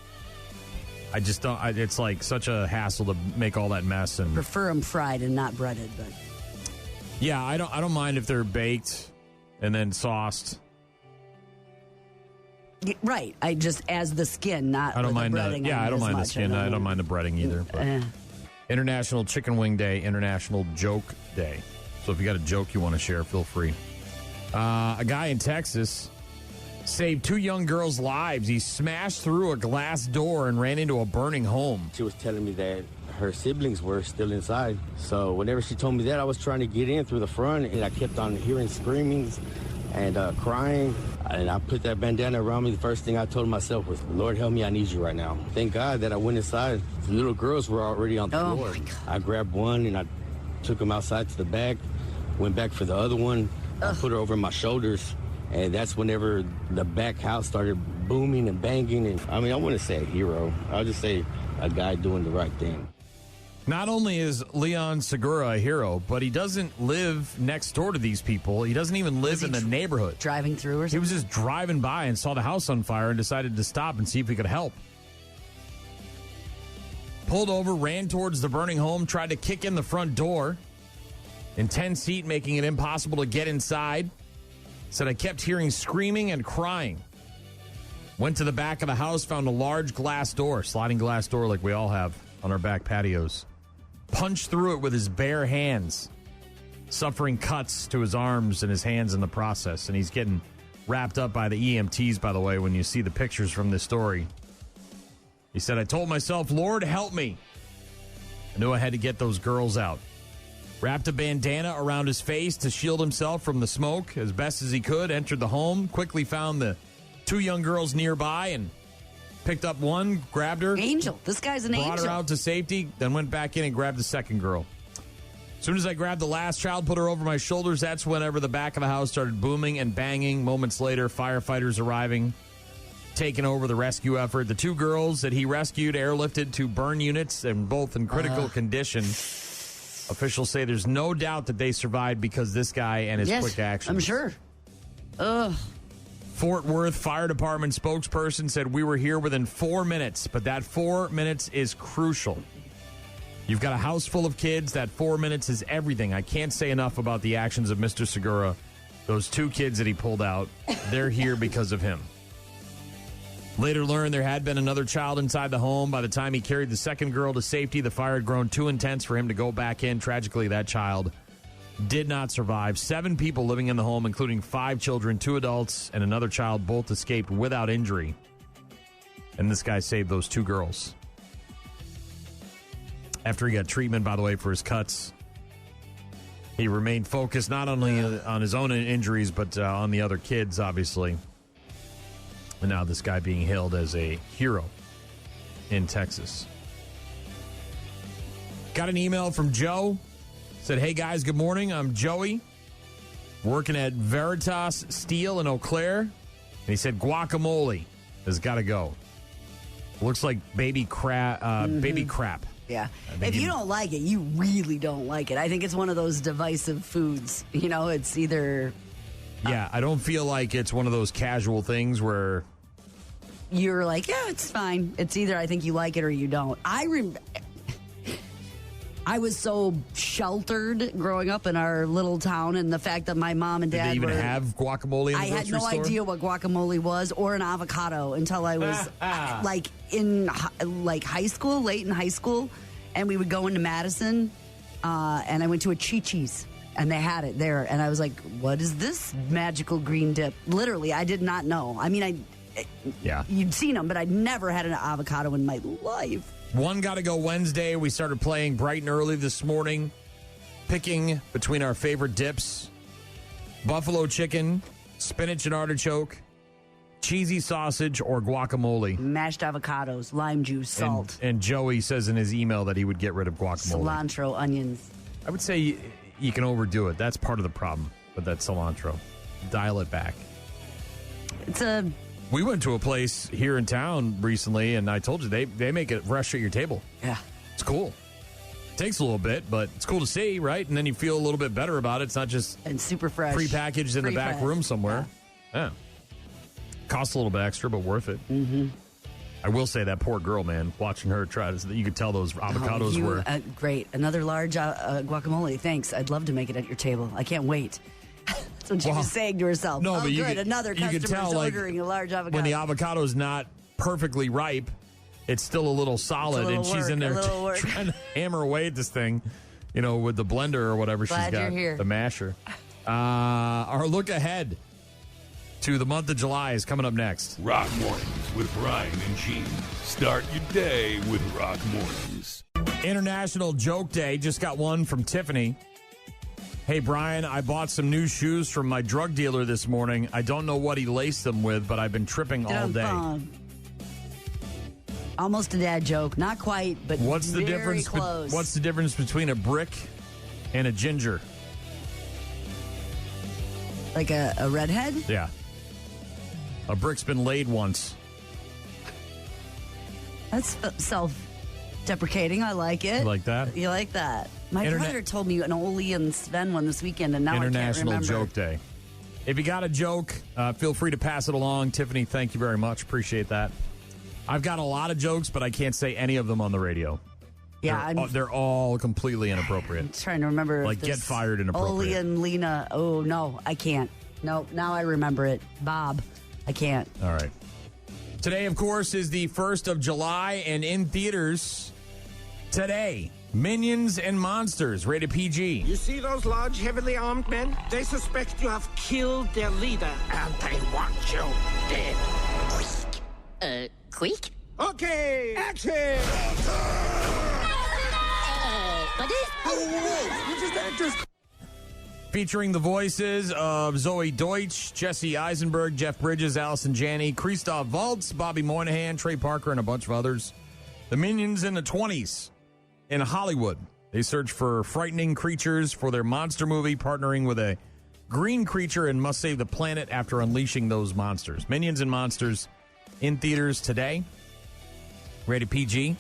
I just don't. It's like such a hassle to make all that mess and prefer them fried and not breaded. But yeah, I don't mind if they're baked and then sauced. Right. I just as the skin, not. I don't mind the breading. I don't mind the skin. I don't mind the breading either. But International Chicken Wing Day, International Joke Day. So if you got a joke you want to share, feel free. A guy in Texas saved 2 young girls' lives. He smashed through a glass door and ran into a burning home. She was telling me that her siblings were still inside. So whenever she told me that, I was trying to get in through the front, and I kept on hearing screamings and crying. And I put that bandana around me. The first thing I told myself was, Lord, help me, I need you right now. Thank God that I went inside. The little girls were already on the floor. I grabbed one, and I took them outside to the back, went back for the other one. I put her over my shoulders. And that's whenever the back house started booming and banging. And I mean, I wouldn't say a hero. I'll just say a guy doing the right thing. Not only is Leon Segura a hero, but he doesn't live next door to these people. He doesn't even live in the neighborhood. Driving through or something? He was just driving by and saw the house on fire and decided to stop and see if he could help. Pulled over, ran towards the burning home, tried to kick in the front door. Intense heat making it impossible to get inside. Said, I kept hearing screaming and crying. Went to the back of the house, found a large glass door, sliding glass door like we all have on our back patios. Punched through it with his bare hands, suffering cuts to his arms and his hands in the process. And he's getting wrapped up by the EMTs, by the way, when you see the pictures from this story. He said, I told myself, Lord, help me. I knew I had to get those girls out. Wrapped a bandana around his face to shield himself from the smoke as best as he could, entered the home, quickly found the 2 young girls nearby and picked up one, grabbed her. Angel. This guy's an angel. Brought her out to safety, then went back in and grabbed the second girl. As soon as I grabbed the last child, put her over my shoulders, that's whenever the back of the house started booming and banging. Moments later, firefighters arriving, taking over the rescue effort. The 2 girls that he rescued airlifted to burn units and both in critical condition. Officials say there's no doubt that they survived because this guy and his quick actions. I'm sure. Fort Worth Fire Department spokesperson said we were here within 4 minutes, but that 4 minutes is crucial. You've got a house full of kids. That 4 minutes is everything. I can't say enough about the actions of Mr. Segura. Those 2 kids that he pulled out, they're here because of him. Later learned there had been another child inside the home. By the time he carried the second girl to safety, the fire had grown too intense for him to go back in. Tragically, that child did not survive. 7 people living in the home, including 5 children, 2 adults, and another child, both escaped without injury. And this guy saved those 2 girls. After he got treatment, by the way, for his cuts, he remained focused not only on his own injuries, but on the other kids, obviously. And now this guy being hailed as a hero in Texas. Got an email from Joe. Said, hey, guys, good morning. I'm Joey, working at Veritas Steel in Eau Claire. And he said, guacamole has got to go. Looks like baby crap. Yeah. If you don't like it, you really don't like it. I think it's one of those divisive foods. You know, it's either... Yeah, I don't feel like it's one of those casual things where... You're like, yeah, it's fine. It's either I think you like it or you don't. I was so sheltered growing up in our little town, and the fact that my mom and dad Did they even have guacamole in the I had grocery no store? idea what guacamole was or an avocado until I was in high school, late in high school, and we would go into Madison and I went to a Chi-Chi's, and they had it there. And I was like, what is this magical green dip? Literally, I did not know. I mean, you'd seen them, but I'd never had an avocado in my life. One got to go Wednesday. We started playing bright and early this morning, picking between our favorite dips: buffalo chicken, spinach and artichoke, cheesy sausage, or guacamole. Mashed avocados, lime juice, salt. And Joey says in his email that he would get rid of guacamole. Cilantro, onions. I would say you can overdo it. That's part of the problem with that cilantro. Dial it back. We went to a place here in town recently, and I told you they make it fresh at your table. Yeah. It's cool. Takes a little bit, but it's cool to see, right? And then you feel a little bit better about it. It's not just and super fresh, prepackaged in the back room somewhere. Yeah. Costs a little bit extra, but worth it. Mm-hmm. I will say that poor girl, man, watching her try to, you could tell those avocados were great. Another large guacamole. Thanks. I'd love to make it at your table. I can't wait. That's what she was saying to herself. No, but another customer's ordering a large avocado. When the avocado is not perfectly ripe, it's still a little solid, and she's in there trying to hammer away at this thing, with the blender or whatever she's got, the masher. Our look ahead to the month of July is coming up next. Rock Mornings with Brian and Gene. Start your day with Rock Mornings. International Joke Day. Just got one from Tiffany. Hey, Brian, I bought some new shoes from my drug dealer this morning. I don't know what he laced them with, but I've been tripping all day. Almost a dad joke. Not quite, but what's the difference? Close. What's the difference between a brick and a ginger? Like a redhead? Yeah. A brick's been laid once. That's self-deprecating. I like it. You like that? You like that? My brother told me an Oli and Sven one this weekend, and now I can't remember. International Joke Day. If you got a joke, feel free to pass it along. Tiffany, thank you very much. Appreciate that. I've got a lot of jokes, but I can't say any of them on the radio. Yeah, they're all completely inappropriate. I'm trying to remember. Like get fired inappropriate. Oli and Lena. Oh, no, I can't. No, now I remember it. Bob, I can't. All right. Today, of course, is the 1st of July, and in theaters today, Minions and Monsters, rated PG. You see those large, heavily armed men? They suspect you have killed their leader, and they want you dead. Quick? Okay, action! Featuring the voices of Zoe Deutsch, Jesse Eisenberg, Jeff Bridges, Allison Janney, Christoph Waltz, Bobby Moynihan, Trey Parker, and a bunch of others. The Minions in the 20s in Hollywood. They search for frightening creatures for their monster movie, partnering with a green creature and must save the planet after unleashing those monsters. Minions and Monsters in theaters today. Rated PG.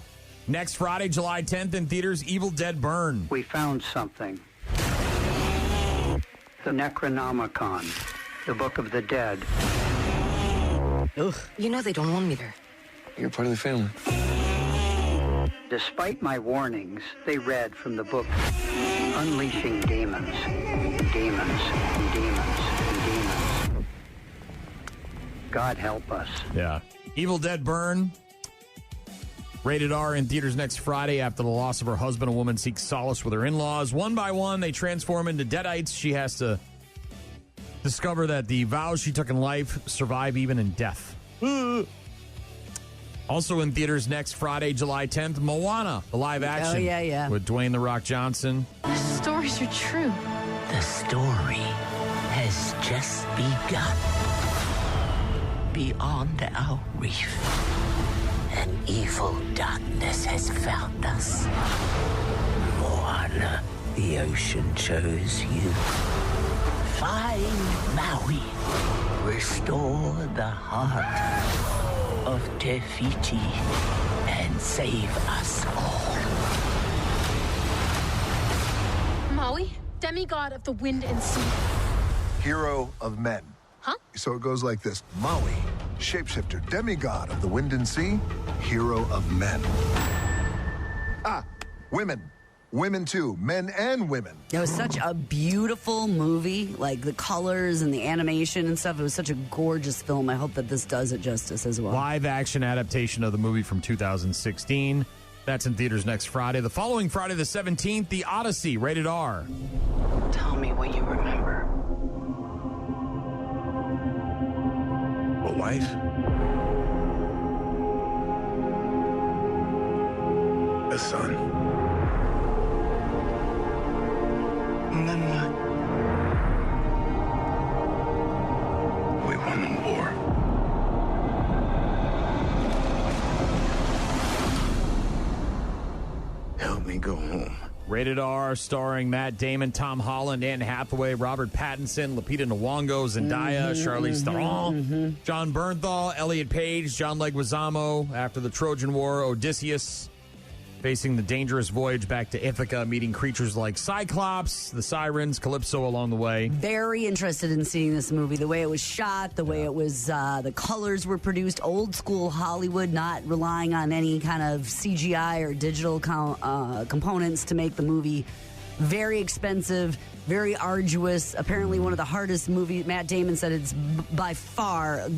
Next Friday, July 10th in theaters, Evil Dead Burn. We found something. The Necronomicon, the Book of the Dead. Ugh. You know they don't want me there. You're part of the family. Despite my warnings, they read from the book Unleashing Demons, Demons, Demons, Demons. God help us. Yeah. Evil Dead Burn. Rated R in theaters next Friday. After the loss of her husband, a woman seeks solace with her in-laws. One by one, they transform into deadites. She has to discover that the vows she took in life survive even in death. Also in theaters next Friday, July 10th, Moana, the live action. Oh, yeah. With Dwayne The Rock Johnson. The stories are true. The story has just begun. Beyond our reef, an evil darkness has found us. Moana, the ocean chose you. Find Maui. Restore the heart of Te Fiti and save us all. Maui, demigod of the wind and sea. Hero of men. Huh? So it goes like this. Maui, shapeshifter, demigod of the wind and sea, hero of men. Women. Women too, men and women. It was such a beautiful movie, like the colors and the animation and stuff. It was such a gorgeous film. I hope that this does it justice as well. Live action adaptation of the movie from 2016. That's in theaters next Friday. The following Friday, the 17th, The Odyssey, rated R. Tell me what you remember. A wife? A son? And then what? We won the war. Help me go home. Rated R, starring Matt Damon, Tom Holland, Anne Hathaway, Robert Pattinson, Lupita Nyong'o, Zendaya, Charlize Theron, John Bernthal, Elliot Page, John Leguizamo. After the Trojan War, Odysseus facing the dangerous voyage back to Ithaca, meeting creatures like Cyclops, the Sirens, Calypso along the way. Very interested in seeing this movie. The way it was shot, the way it was, the colors were produced, old school Hollywood, not relying on any kind of CGI or digital components to make the movie. Very expensive, very arduous. Apparently one of the hardest movies. Matt Damon said it's by far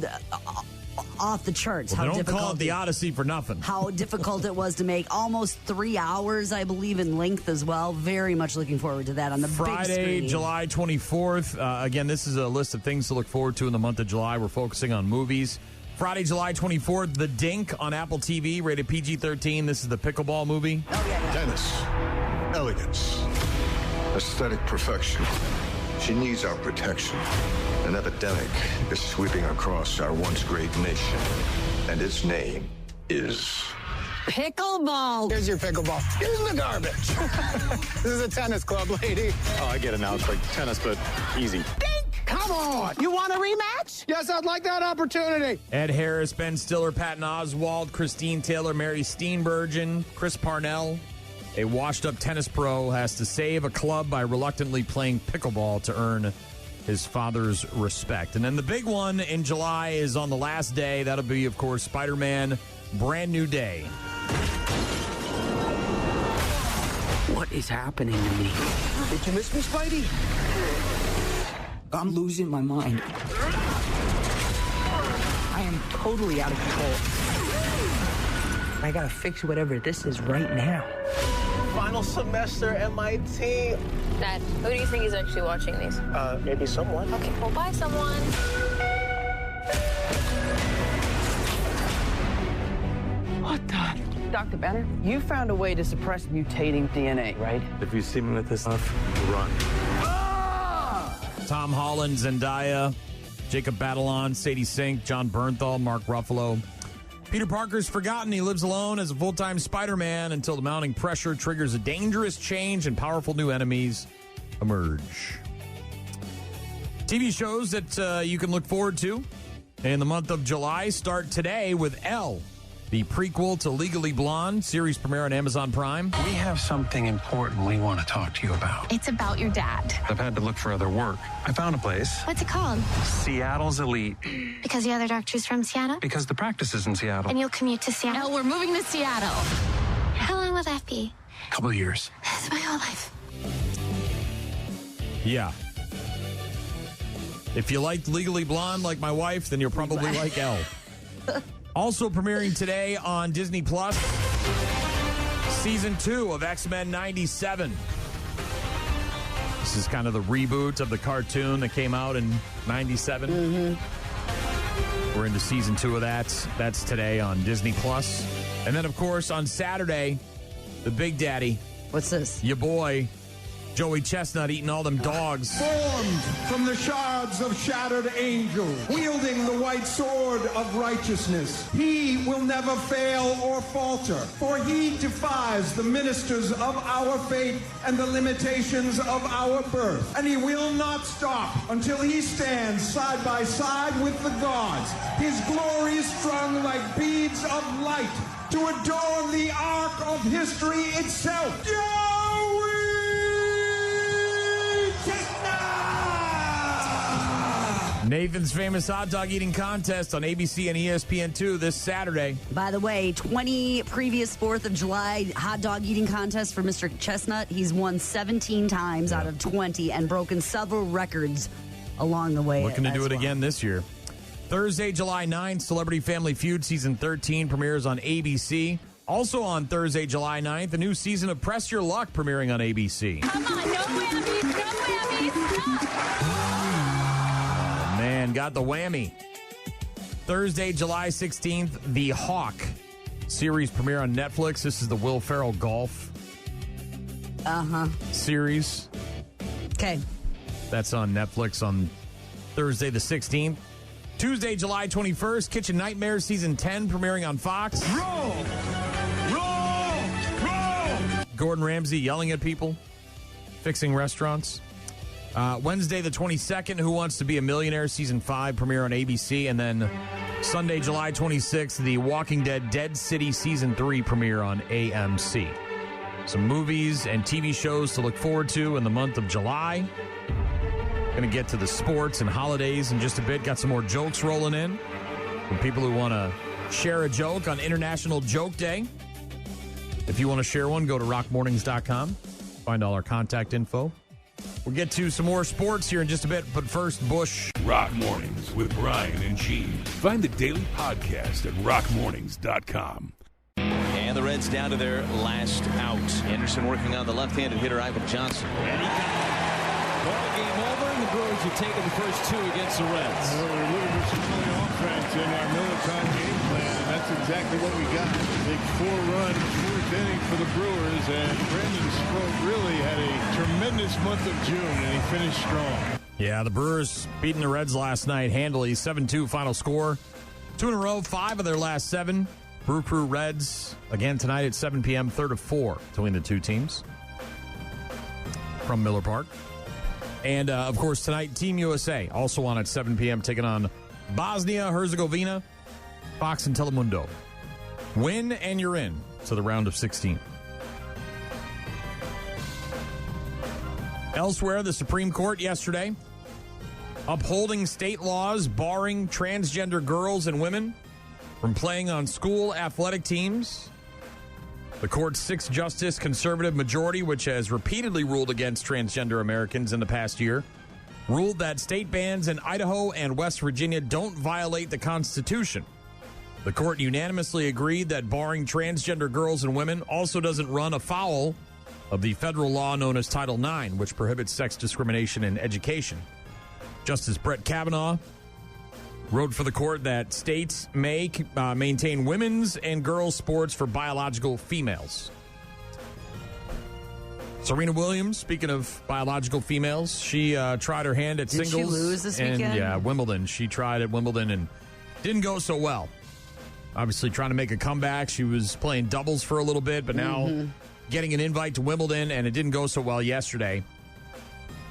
off the charts. Well, how they don't difficult call it The Odyssey for nothing. How difficult it was to make. Almost 3 hours, I believe, in length as well. Very much looking forward to that on the big Friday, screen. July 24th. Again, this is a list of things to look forward to in the month of July. We're focusing on movies. Friday, July 24th, The Dink on Apple TV, rated PG-13. This is the pickleball movie. Tennis, elegance, aesthetic perfection. She needs our protection. An epidemic is sweeping across our once great nation, and its name is Pickleball. Here's your pickleball. Here's the garbage. This is a tennis club, lady. Oh, I get it now. It's like tennis, but easy. Dink! Come on. You want a rematch? Yes, I'd like that opportunity. Ed Harris, Ben Stiller, Patton Oswalt, Christine Taylor, Mary Steenburgen, Chris Parnell. A washed-up tennis pro has to save a club by reluctantly playing pickleball to earn his father's respect. And then the big one in July is on the last day. That'll be, of course, Spider-Man Brand New Day. What is happening to me? Did you miss me, Spidey? I'm losing my mind. I am totally out of control. I gotta fix whatever this is right now. Final semester MIT. Dad, who do you think is actually watching these? Maybe someone. Okay, well, bye, someone. What the? Dr. Benner, you found a way to suppress mutating DNA, right? If you see me with this stuff, run. Tom Holland, Zendaya, Jacob Batalon, Sadie Sink, John Bernthal, Mark Ruffalo. Peter Parker's forgotten he lives alone as a full-time Spider-Man until the mounting pressure triggers a dangerous change and powerful new enemies emerge. TV shows that you can look forward to in the month of July start today with Elle, the prequel to Legally Blonde, series premiere on Amazon Prime. We have something important we want to talk to you about. It's about your dad. I've had to look for other work. I found a place. What's it called? Seattle's Elite. Because the other doctor's from Seattle? Because the practice is in Seattle. And you'll commute to Seattle? No, we're moving to Seattle. How long will that be? A couple of years. That's my whole life. Yeah. If you liked Legally Blonde like my wife, then you'll probably like Elle. Also premiering today on Disney Plus, Season 2 of X-Men 97. This is kind of the reboot of the cartoon that came out in 97. Mm-hmm. We're into Season 2 of that. That's today on Disney Plus. And then, of course, on Saturday, the Big Daddy. What's this? Your boy, Joey Chestnut, eating all them dogs. Formed from the shards of shattered angels, wielding the white sword of righteousness. He will never fail or falter, for he defies the ministers of our fate and the limitations of our birth. And he will not stop until he stands side by side with the gods, his glory strung like beads of light to adorn the arc of history itself. Nathan's Famous Hot Dog Eating Contest on ABC and ESPN2 this Saturday. By the way, 20 previous 4th of July hot dog eating contests for Mr. Chestnut. He's won 17 times out of 20 and broken several records along the way. Looking to do it again this year. Thursday, July 9th, Celebrity Family Feud Season 13 premieres on ABC. Also on Thursday, July 9th, a new season of Press Your Luck premiering on ABC. Come on, no whammies, no whammies. Oh, man, got the whammy. Thursday, July 16th, The Hawk series premiere on Netflix. This is the Will Ferrell golf series. Okay. That's on Netflix on Thursday the 16th. Tuesday, July 21st, Kitchen Nightmares Season 10 premiering on Fox. Roll! Gordon Ramsay yelling at people, fixing restaurants. Wednesday the 22nd, Who Wants to Be a Millionaire Season 5 premiere on ABC. And then Sunday, July 26th, The Walking Dead Dead City Season 3 premiere on AMC. Some movies and TV shows to look forward to in the month of July. Going to get to the sports and holidays in just a bit. Got some more jokes rolling in from people who want to share a joke on International Joke Day. If you want to share one, go to rockmornings.com. Find all our contact info. We'll get to some more sports here in just a bit, but first, Bush. Rock Mornings with Brian and Gene. Find the daily podcast at rockmornings.com. And the Reds down to their last out. Anderson working on the left-handed hitter, Ivan Johnson. And he got it. Ball game over, and the Brewers have taken the first two against the Reds. Well, we're looking for some early offense in our Millicon game plan, and that's exactly what we got. Big 4-run fourth inning for the Brewers, and Brandon Stroke really had a tremendous month of June, and he finished strong. Yeah, the Brewers beating the Reds last night handily. 7-2 final score. 2 in a row, 5 of their last 7. Brew Crew Reds again tonight at 7 p.m., third of 4 between the two teams from Miller Park. And, of course, tonight, Team USA also on at 7 p.m., taking on Bosnia-Herzegovina, Fox and Telemundo. Win and you're in to the round of 16. Elsewhere, the Supreme Court yesterday upholding state laws barring transgender girls and women from playing on school athletic teams. The court's 6-justice conservative majority, which has repeatedly ruled against transgender Americans in the past year, ruled that state bans in Idaho and West Virginia don't violate the Constitution. The court unanimously agreed that barring transgender girls and women also doesn't run afoul of the federal law known as Title IX, which prohibits sex discrimination in education. Justice Brett Kavanaugh wrote for the court that states may maintain women's and girls' sports for biological females. Serena Williams, speaking of biological females, she tried her hand at singles. Did she lose this weekend? Yeah, Wimbledon. She tried at Wimbledon and didn't go so well. Obviously trying to make a comeback. She was playing doubles for a little bit, but now getting an invite to Wimbledon, and it didn't go so well yesterday.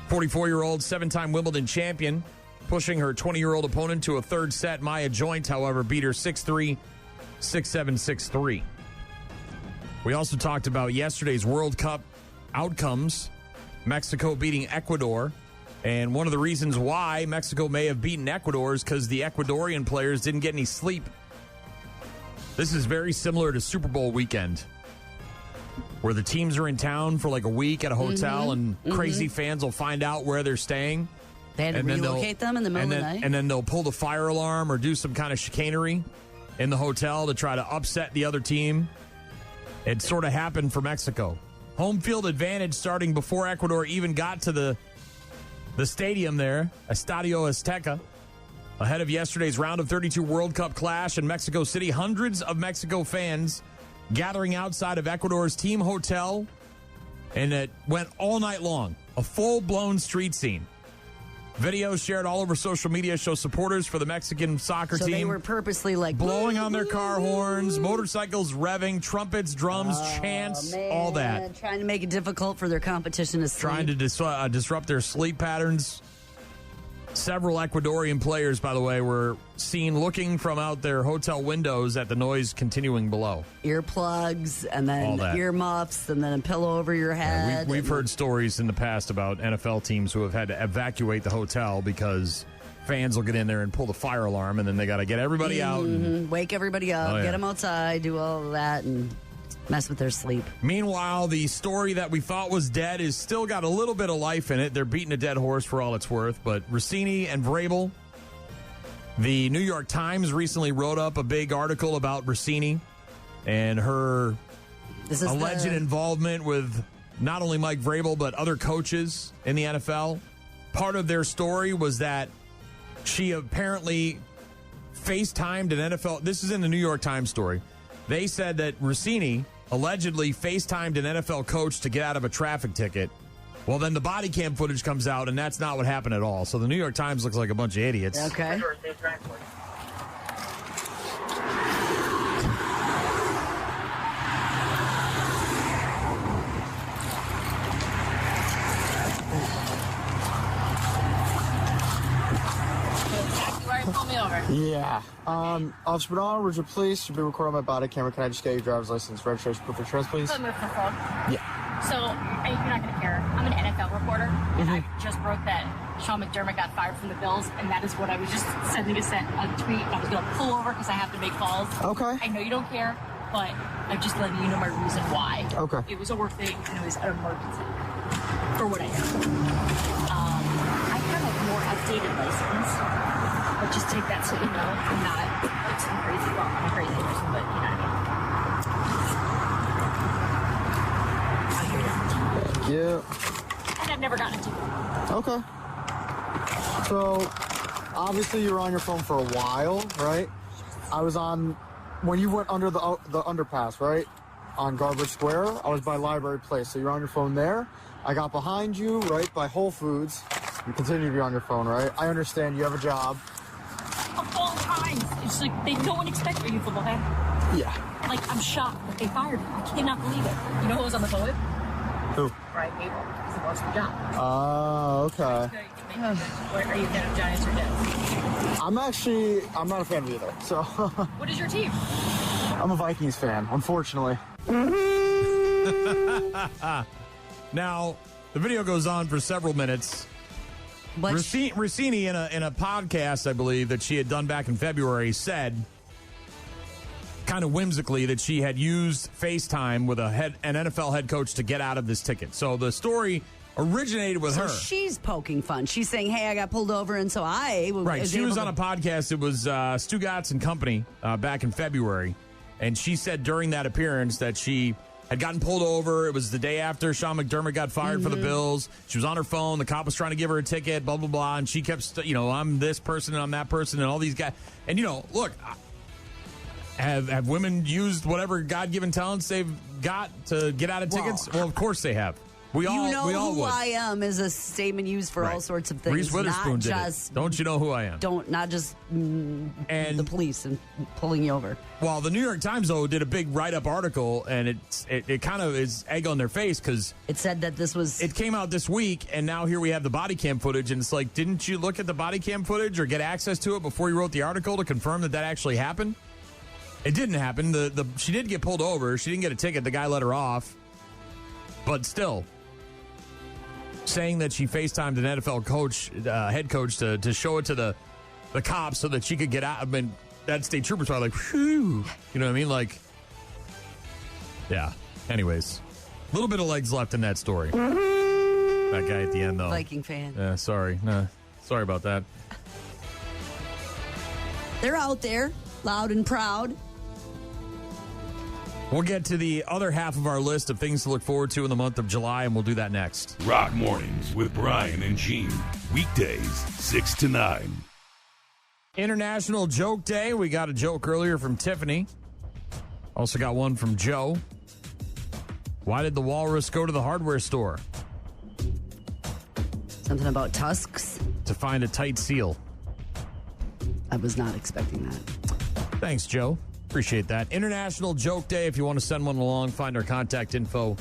44-year-old, 7-time Wimbledon champion, pushing her 20-year-old opponent to a third set. Maya Joint, however, beat her 6-3, 6-7, 6-3. We also talked about yesterday's World Cup outcomes. Mexico beating Ecuador. And one of the reasons why Mexico may have beaten Ecuador is because the Ecuadorian players didn't get any sleep. This is very similar to Super Bowl weekend, where the teams are in town for like a week at a hotel, and crazy fans will find out where they're staying. They had to relocate them in the middle of the night? And then they'll pull the fire alarm or do some kind of chicanery in the hotel to try to upset the other team. It sort of happened for Mexico. Home field advantage starting before Ecuador even got to the stadium there, Estadio Azteca. Ahead of yesterday's round of 32 World Cup clash in Mexico City, hundreds of Mexico fans gathering outside of Ecuador's team hotel, and it went all night long. A full-blown street scene. Videos shared all over social media show supporters for the Mexican soccer team. So they were purposely like blowing on their car horns, motorcycles revving, trumpets, drums, chants, all that. Trying to make it difficult for their competition to sleep. Trying to disrupt their sleep patterns. Several Ecuadorian players, by the way, were seen looking from out their hotel windows at the noise continuing below. Earplugs, and then earmuffs, and then a pillow over your head. Yeah, we've heard stories in the past about NFL teams who have had to evacuate the hotel because fans will get in there and pull the fire alarm, and then they got to get everybody out. And wake everybody up, get them outside, do all of that, and mess with their sleep. Meanwhile, the story that we thought was dead is still got a little bit of life in it. They're beating a dead horse for all it's worth. But Rossini and Vrabel, the New York Times recently wrote up a big article about Rossini and her This is alleged involvement with not only Mike Vrabel, but other coaches in the NFL. Part of their story was that she apparently FaceTimed an NFL. This is in the New York Times story. They said that Rossini allegedly FaceTimed an NFL coach to get out of a traffic ticket. Well, then the body cam footage comes out, and that's not what happened at all. So the New York Times looks like a bunch of idiots. Okay. Pull me over. Yeah. Officer Bernard, would you please be recording my body camera? Can I just get your driver's license, registration, proof of insurance, please? Put me for phone. Yeah. So, you're not going to care. I'm an NFL reporter, and I just wrote that Sean McDermott got fired from the Bills, and that is what I was just sending a tweet. I was going to pull over because I have to make calls. Okay. I know you don't care, but I'm just letting you know my reason why. Okay. It was a work thing, and it was an emergency for what I do. I have a more updated license, but just take that so you know I'm not like some crazy, well, I'm a crazy person, but you know what I mean. Yeah. And I've never gotten a ticket. Okay. So, obviously you were on your phone for a while, right? I was on, when you went under the underpass, right? On Garbage Square, I was by Library Place. So you're on your phone there. I got behind you, right, by Whole Foods. You continue to be on your phone, right? I understand you have a job. Of all times. It's like, no one expected. Are you football fan? Yeah. Like, I'm shocked that they fired me. I cannot believe it. You know who was on the phone with? Who? Brian Cable. He's the boss of the job. Oh, okay. Are you a fan of Giants or Jets? I'm not a fan of either, so. What is your team? I'm a Vikings fan, unfortunately. Now, the video goes on for several minutes. Rossini, in a podcast, I believe, that she had done back in February, said kind of whimsically that she had used FaceTime with an NFL head coach to get out of this ticket. So the story originated with her. She's poking fun. She's saying, hey, I got pulled over, and so I Right. She was on a podcast. It was Stugatz and Company back in February. And she said during that appearance that she had gotten pulled over. It was the day after Sean McDermott got fired for the Bills. She was on her phone. The cop was trying to give her a ticket, blah, blah, blah. And she kept, I'm this person and I'm that person and all these guys. And, look, have women used whatever God-given talents they've got to get out of tickets? Well, of course they have. We all who would. I am is a statement used for all sorts of things. Reese Witherspoon not did just, it. Don't you know who I am? Not just the police and pulling you over. Well, the New York Times, though, did a big write-up article, and it kind of is egg on their face because it said that this was... It came out this week, and now here we have the body cam footage, and it's like, didn't you look at the body cam footage or get access to it before you wrote the article to confirm that actually happened? It didn't happen. She did get pulled over. She didn't get a ticket. The guy let her off. But still... saying that she FaceTimed an NFL coach, head coach, to show it to the cops so that she could get out. I mean, that state trooper's probably like, whew. You know what I mean? Like, yeah. Anyways, a little bit of legs left in that story. That guy at the end, though. Viking fan. Yeah, sorry. Nah, sorry about that. They're out there, loud and proud. We'll get to the other half of our list of things to look forward to in the month of July, and we'll do that next. Rock Mornings with Brian and Gene. Weekdays, 6 to 9. International Joke Day. We got a joke earlier from Tiffany. Also got one from Joe. Why did the walrus go to the hardware store? Something about tusks? To find a tight seal. I was not expecting that. Thanks, Joe. Appreciate that. International Joke Day. If you want to send one along, find our contact info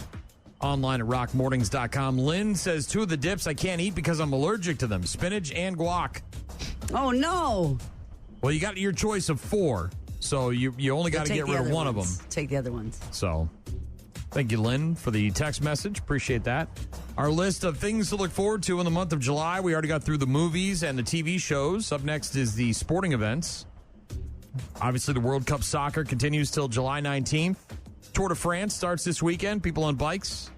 online at rockmornings.com. Lynn says 2 of the dips I can't eat because I'm allergic to them. Spinach and guac. Oh, no. Well, you got your choice of 4, so you only got to get rid of one of them. Take the other ones. So, thank you, Lynn, for the text message. Appreciate that. Our list of things to look forward to in the month of July. We already got through the movies and the TV shows. Up next is the sporting events. Obviously, the World Cup soccer continues till July 19th. Tour de France starts this weekend. People on bikes.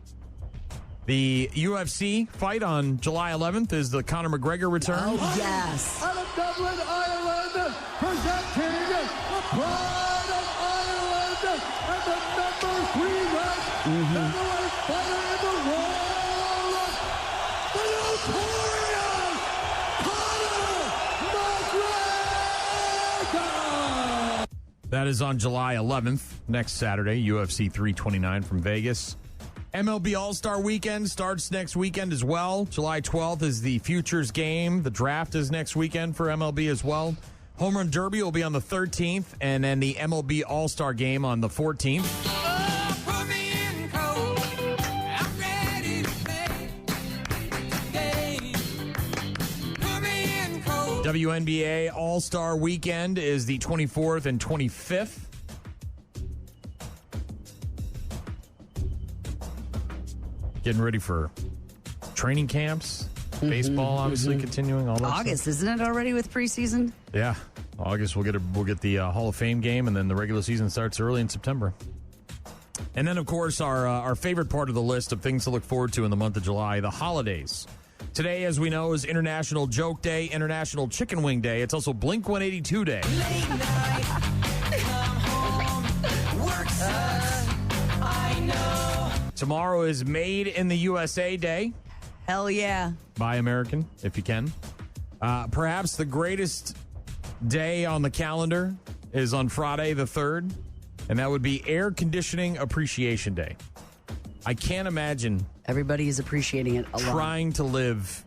The UFC fight on July 11th is the Conor McGregor return. Oh, yes. Out of Dublin, Ireland, presenting the Pride of Ireland and the number 3 ranked heavyweight fighter in the world, the notorious Conor McGregor. That is on July 11th, next Saturday, UFC 329 from Vegas. MLB All-Star Weekend starts next weekend as well. July 12th is the Futures Game. The draft is next weekend for MLB as well. Home Run Derby will be on the 13th, and then the MLB All-Star Game on the 14th. WNBA All-Star Weekend is the 24th and 25th. Getting ready for training camps. Baseball, obviously, continuing. All that August, stuff. isn't it already with preseason? Yeah. August, we'll get the Hall of Fame game, and then the regular season starts early in September. And then, of course, our favorite part of the list of things to look forward to in the month of July, the holidays. Today, as we know, is International Joke Day, International Chicken Wing Day. It's also Blink-182 Day. Late night, come home, work sucks, I know. Tomorrow is Made in the USA Day. Hell yeah. Buy American, if you can. Perhaps the greatest day on the calendar is on Friday the 3rd, and that would be Air Conditioning Appreciation Day. I can't imagine everybody is appreciating it a lot. Trying to live,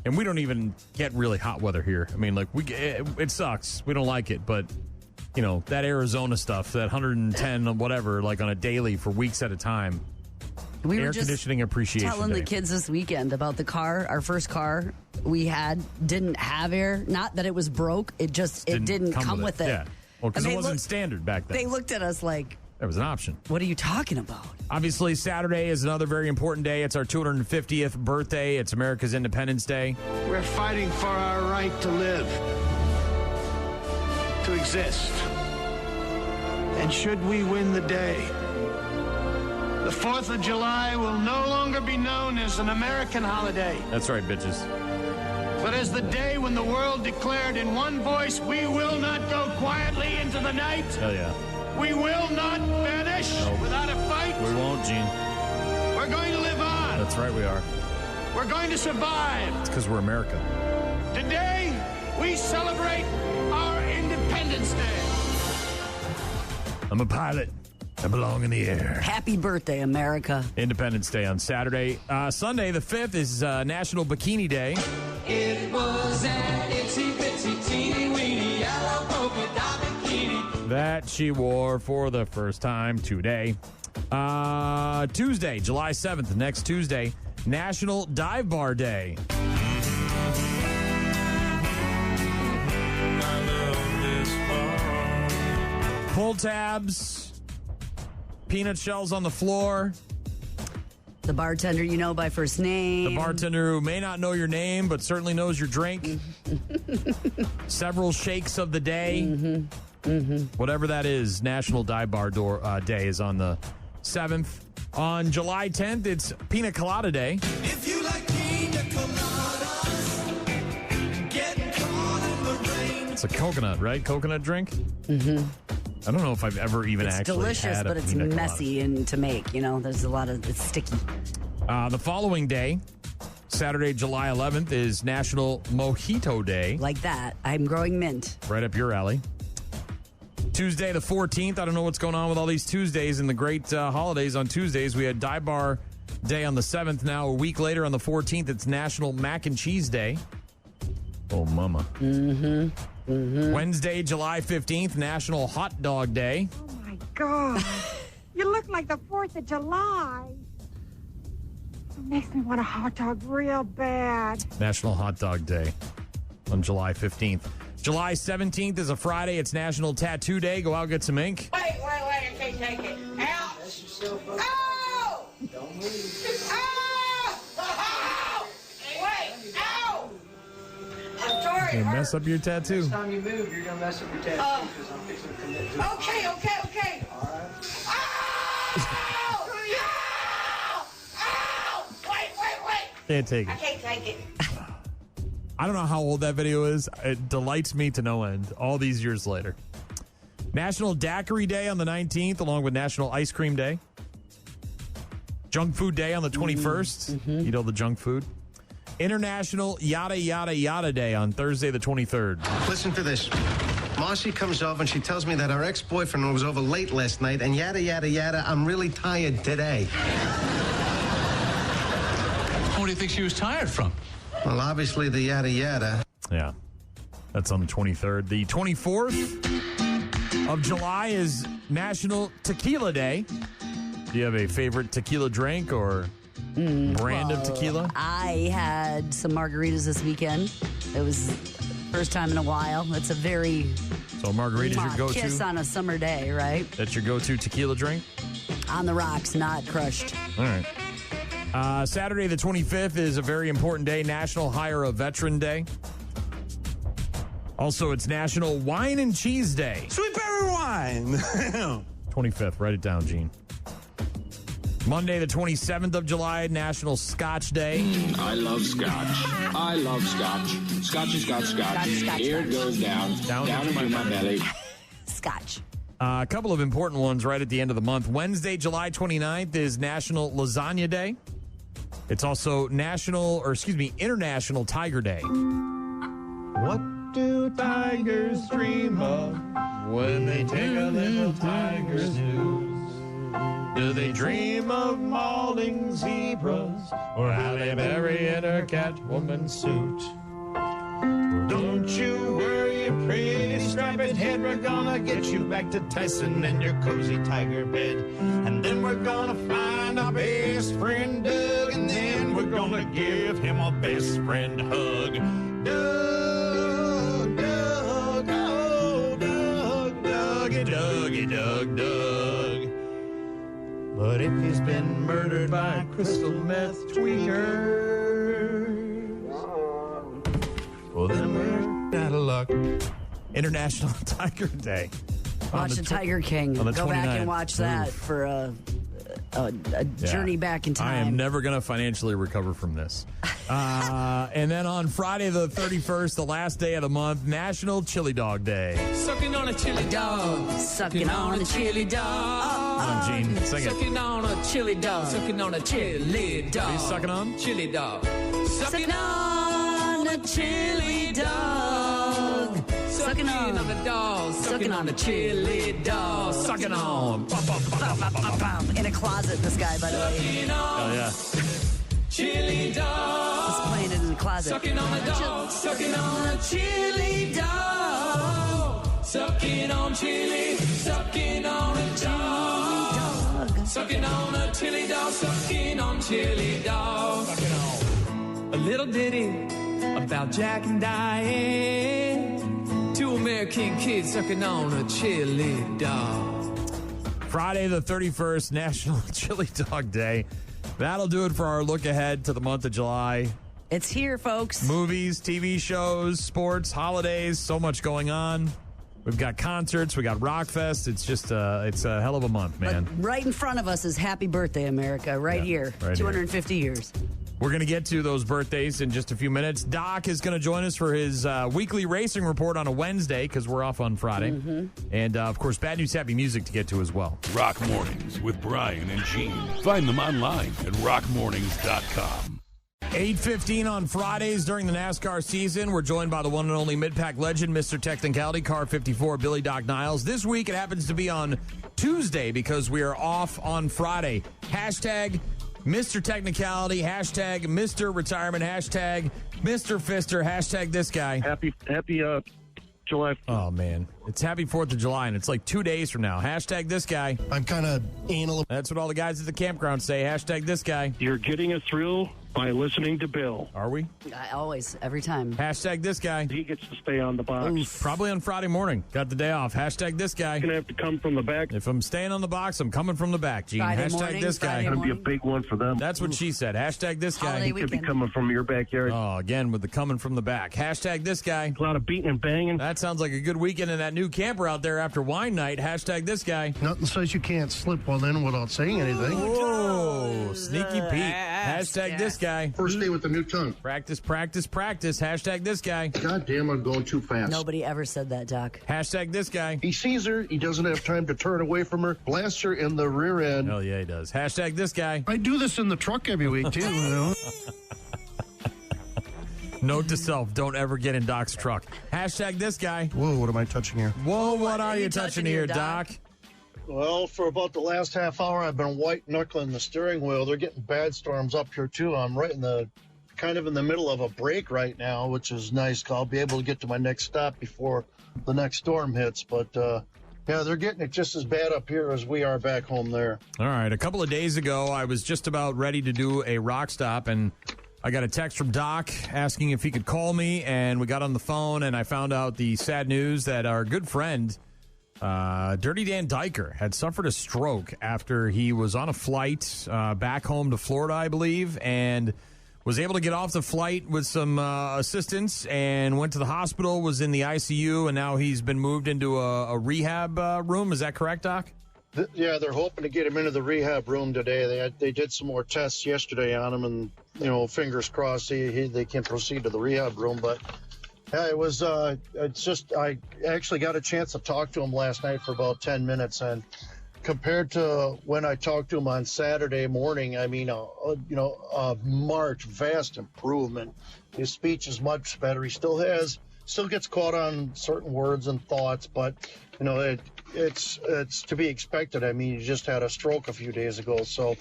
and we don't even get really hot weather here. I mean, like it sucks. We don't like it, but you know that Arizona stuff, that 110 or whatever, like on a daily for weeks at a time. We Air were just Conditioning Appreciation telling Day. the kids this weekend about the car. Our first car we had didn't have air. Not that it was broke. It just didn't come with it. Yeah, well, because And it they wasn't standard back then. They looked at us like, there was an option. what are you talking about? Obviously, Saturday is another very important day. It's our 250th birthday. It's America's Independence Day. We're fighting for our right to live, to exist. And should we win the day, the 4th of July will no longer be known as an American holiday, That's right, bitches. but as the day when the world declared in one voice, we will not go quietly into the night. Hell yeah. We will not vanish without a fight. We won't, Gene. We're going to live on. That's right, we are. We're going to survive. It's because we're America. Today, we celebrate our Independence Day. I'm a pilot. I belong in the air. Happy birthday, America. Independence Day on Saturday. Sunday, the 5th, is National Bikini Day. It was an itsy bitsy teeny weeny yellow polka dot bikini. That she wore for the first time today. Tuesday, July 7th, next Tuesday, National Dive Bar Day. Pull tabs, peanut shells on the floor. The bartender you know by first name. The bartender who may not know your name, but certainly knows your drink. Several shakes of the day. Whatever that is, National Dive Bar Day is on the 7th. On July 10th, it's Pina Colada Day. If you like pina coladas, get caught in the rain. It's a coconut, right? Coconut drink? Mm-hmm. I don't know if I've ever even It's actually delicious, had a but it's pina colada. messy and to make. You know, there's a lot of it's sticky. The following day, Saturday, July 11th, is National Mojito Day. Like that. I'm growing mint. Right up your alley. Tuesday, the 14th. I don't know what's going on with all these Tuesdays and the great holidays on Tuesdays. We had Dive Bar Day on the 7th. Now, a week later on the 14th, it's National Mac and Cheese Day. Oh, mama. Wednesday, July 15th, National Hot Dog Day. Oh, my God. You look like the 4th of July. It makes me want a hot dog real bad. National Hot Dog Day on July 15th. July 17th is a Friday. It's National Tattoo Day. Go out, get some ink. Wait, I can't take it. Ouch! Ow! Don't move. Ow! Ow! Wait, ow! I'm sorry. You mess up your tattoo. Next time you move, you're going to mess up your tattoo because I'm fixing to commit to it. Okay. All right. Ow! Ow! Wait. Can't take I it. can't take it. I don't know how old that video is. It delights me to no end all these years later. National Daiquiri Day on the 19th, along with National Ice Cream Day. Junk Food Day on the 21st. Eat all the junk food. International Yada Yada Yada Day on Thursday the 23rd. Listen to this. Marcy comes over and she tells me that her ex-boyfriend was over late last night and yada, yada, yada, I'm really tired today. What do you think she was tired from? Well, obviously the yada, yada. Yeah, that's on the 23rd. The 24th of July is National Tequila Day. Do you have a favorite tequila drink or brand of tequila? I had some margaritas this weekend. It was first time in a while. It's a very margarita's your go-to? Kiss on a summer day, right? That's your go-to tequila drink? On the rocks, not crushed. All right. Saturday the 25th is a very important day, National Hire a Veteran Day. Also, it's National Wine and Cheese Day. Sweet berry wine. 25th, write it down, Gene. Monday, the 27th of July, National Scotch Day. I love scotch. I love scotch. Scotchy, scotch, scotch. Here it goes down into my belly. Scotch. A couple of important ones right at the end of the month. Wednesday, July 29th is National Lasagna Day. It's also International Tiger Day. What do tigers dream of when they take a little tiger snooze? Do they dream of mauling zebras or how they bury in her Catwoman suit? Don't you worry, pretty striped head. We're gonna get you back to Tyson and your cozy tiger bed. And then we're gonna find our best friend Doug. And then we're gonna give him a best friend hug. Doug, Doug, oh, Doug, Dougie, Dougie, Doug, Doug. But if he's been murdered by crystal meth tweakers, well, then we're out of luck. International Tiger Day. Watch the Tiger King. Go back and watch that for a journey back in time. I am never going to financially recover from this. And then on Friday the 31st, the last day of the month, National Chili Dog Day. Sucking on a chili dog. Sucking on a chili dog. Come on, Gene, sing it. Sucking on a chili dog. Sucking on a chili dog. What are you sucking on? Chili dog. Sucking on a chili dog. Sucking on the dog. Sucking on the chili dog. Sucking on. In a closet, this guy, by the way. Oh, yeah. Chili dog. He's playing it in the closet. Sucking on a dog. Sucking on a chili dog. Sucking on chili. Sucking on a dog. Sucking on a chili dog. Sucking on chili dog. Sucking on. A little ditty about Jack and Diane. Two American kids sucking on a chili dog. Friday the 31st, National Chili Dog Day. That'll do it for our look ahead to the month of July. It's here, folks. Movies, TV shows, sports, holidays, so much going on. We've got concerts, we got Rockfest. It's just it's a hell of a month, man. But right in front of us is Happy Birthday, America, right here. Right 250 years. We're going to get to those birthdays in just a few minutes. Doc is going to join us for his weekly racing report on a Wednesday because we're off on Friday. And, of course, Bad News Happy Music to get to as well. Rock Mornings with Brian and Gene. Find them online at rockmornings.com. 8:15 on Fridays during the NASCAR season. We're joined by the one and only mid-pack legend, Mr. Technicality, Car 54, Billy Doc Niles. This week it happens to be on Tuesday because we are off on Friday. Hashtag Mr. Technicality, hashtag Mr. Retirement, hashtag Mr. Fister, hashtag this guy. Happy July. Oh, man. It's happy 4th of July, and it's like 2 days from now. Hashtag this guy. I'm kind of anal. That's what all the guys at the campground say. Hashtag this guy. You're getting a thrill by listening to Bill. Are we? Always, every time. Hashtag this guy. He gets to stay on the box. Oof. Probably on Friday morning. Got the day off. Hashtag this guy. You're going to have to come from the back. If I'm staying on the box, I'm coming from the back, Gene. Friday Hashtag morning, this guy. It's going to be a big one for them. That's what she said. Hashtag this guy. He could be coming from your backyard. Oh, again, with the coming from the back. Hashtag this guy. A lot of beating and banging. That sounds like a good weekend in that new camper out there after wine night. Hashtag this guy. Nothing says you can't slip one in without saying anything. Whoa, sneaky Pete. Hashtag this guy. First day with the new tongue. Practice, practice, practice. Hashtag this guy. God damn, I'm going too fast. Nobody ever said that, Doc. Hashtag this guy. He sees her. He doesn't have time to turn away from her. Blasts her in the rear end. Hell yeah, he does. Hashtag this guy. I do this in the truck every week, too. You know? Note to self, don't ever get in Doc's truck. Hashtag this guy. Whoa, what am I touching here? Whoa, what are you touching here, Doc? Well, for about the last half hour, I've been white-knuckling the steering wheel. They're getting bad storms up here, too. I'm right in the middle of a break right now, which is nice. I'll be able to get to my next stop before the next storm hits. But, yeah, they're getting it just as bad up here as we are back home there. All right. A couple of days ago, I was just about ready to do a rock stop, and I got a text from Doc asking if he could call me, and we got on the phone, and I found out the sad news that our good friend, Dirty Dan Diker, had suffered a stroke after he was on a flight back home to Florida, I believe, and was able to get off the flight with some assistance and went to the hospital, was in the ICU, and now he's been moved into a rehab room. Is that correct, Doc? Yeah, they're hoping to get him into the rehab room today. They did some more tests yesterday on him, and, you know, fingers crossed they can proceed to the rehab room. But yeah, it was it's just I actually got a chance to talk to him last night for about 10 minutes, and compared to when I talked to him on Saturday morning, I mean, a marked, vast improvement. His speech is much better. He still gets caught on certain words and thoughts, but, you know, it's to be expected. I mean, he just had a stroke a few days ago, so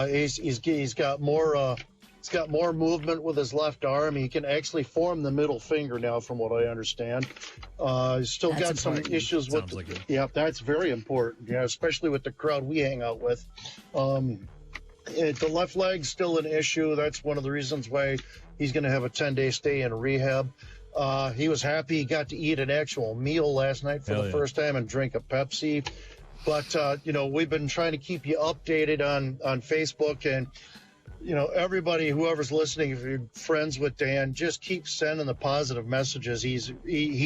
he's got more movement with his left arm. He can actually form the middle finger now, from what I understand. He's still got some issues with. Yeah, that's very important. Yeah, especially with the crowd we hang out with. The left leg's still an issue. That's one of the reasons why he's going to have a 10-day stay in rehab. He was happy he got to eat an actual meal last night for the first time and drink a Pepsi. But, you know, we've been trying to keep you updated on Facebook, and, you know, everybody, whoever's listening, if you're friends with Dan, just keep sending the positive messages. He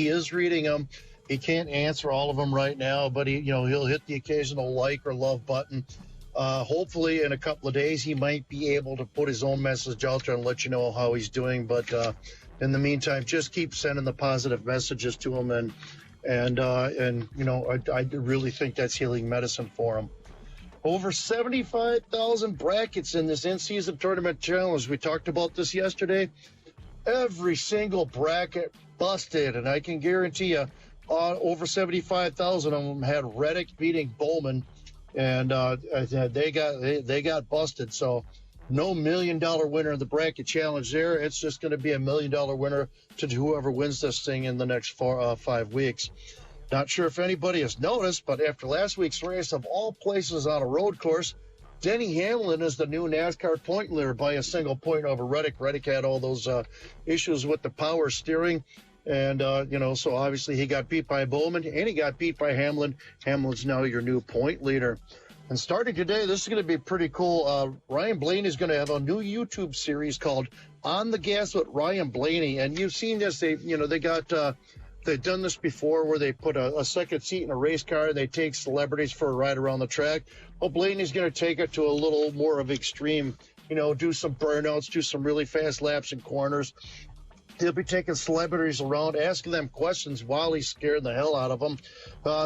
is reading them. He can't answer all of them right now, but he'll hit the occasional like or love button. Hopefully in a couple of days, he might be able to put his own message out there and let you know how he's doing. But in the meantime, just keep sending the positive messages to him, and you know, I really think that's healing medicine for him. Over 75,000 brackets in this in-season tournament challenge. We talked about this yesterday. Every single bracket busted, and I can guarantee you, over 75,000 of them had Reddick beating Bowman, and they got busted. So no $1 million winner in the bracket challenge there. It's just going to be $1 million winner to whoever wins this thing in the next 5 weeks. Not sure if anybody has noticed, but after last week's race, of all places on a road course, Denny Hamlin is the new NASCAR point leader by a single point over Reddick. Reddick had all those issues with the power steering. And, you know, so obviously he got beat by Bowman and he got beat by Hamlin. Hamlin's now your new point leader. And starting today, this is going to be pretty cool. Ryan Blaney is going to have a new YouTube series called On the Gas with Ryan Blaney. And you've seen this. They've done this before where they put a second seat in a race car and they take celebrities for a ride around the track. Well, Blaney's going to take it to a little more of extreme, you know, do some burnouts, do some really fast laps in corners. He'll be taking celebrities around, asking them questions while he's scaring the hell out of them.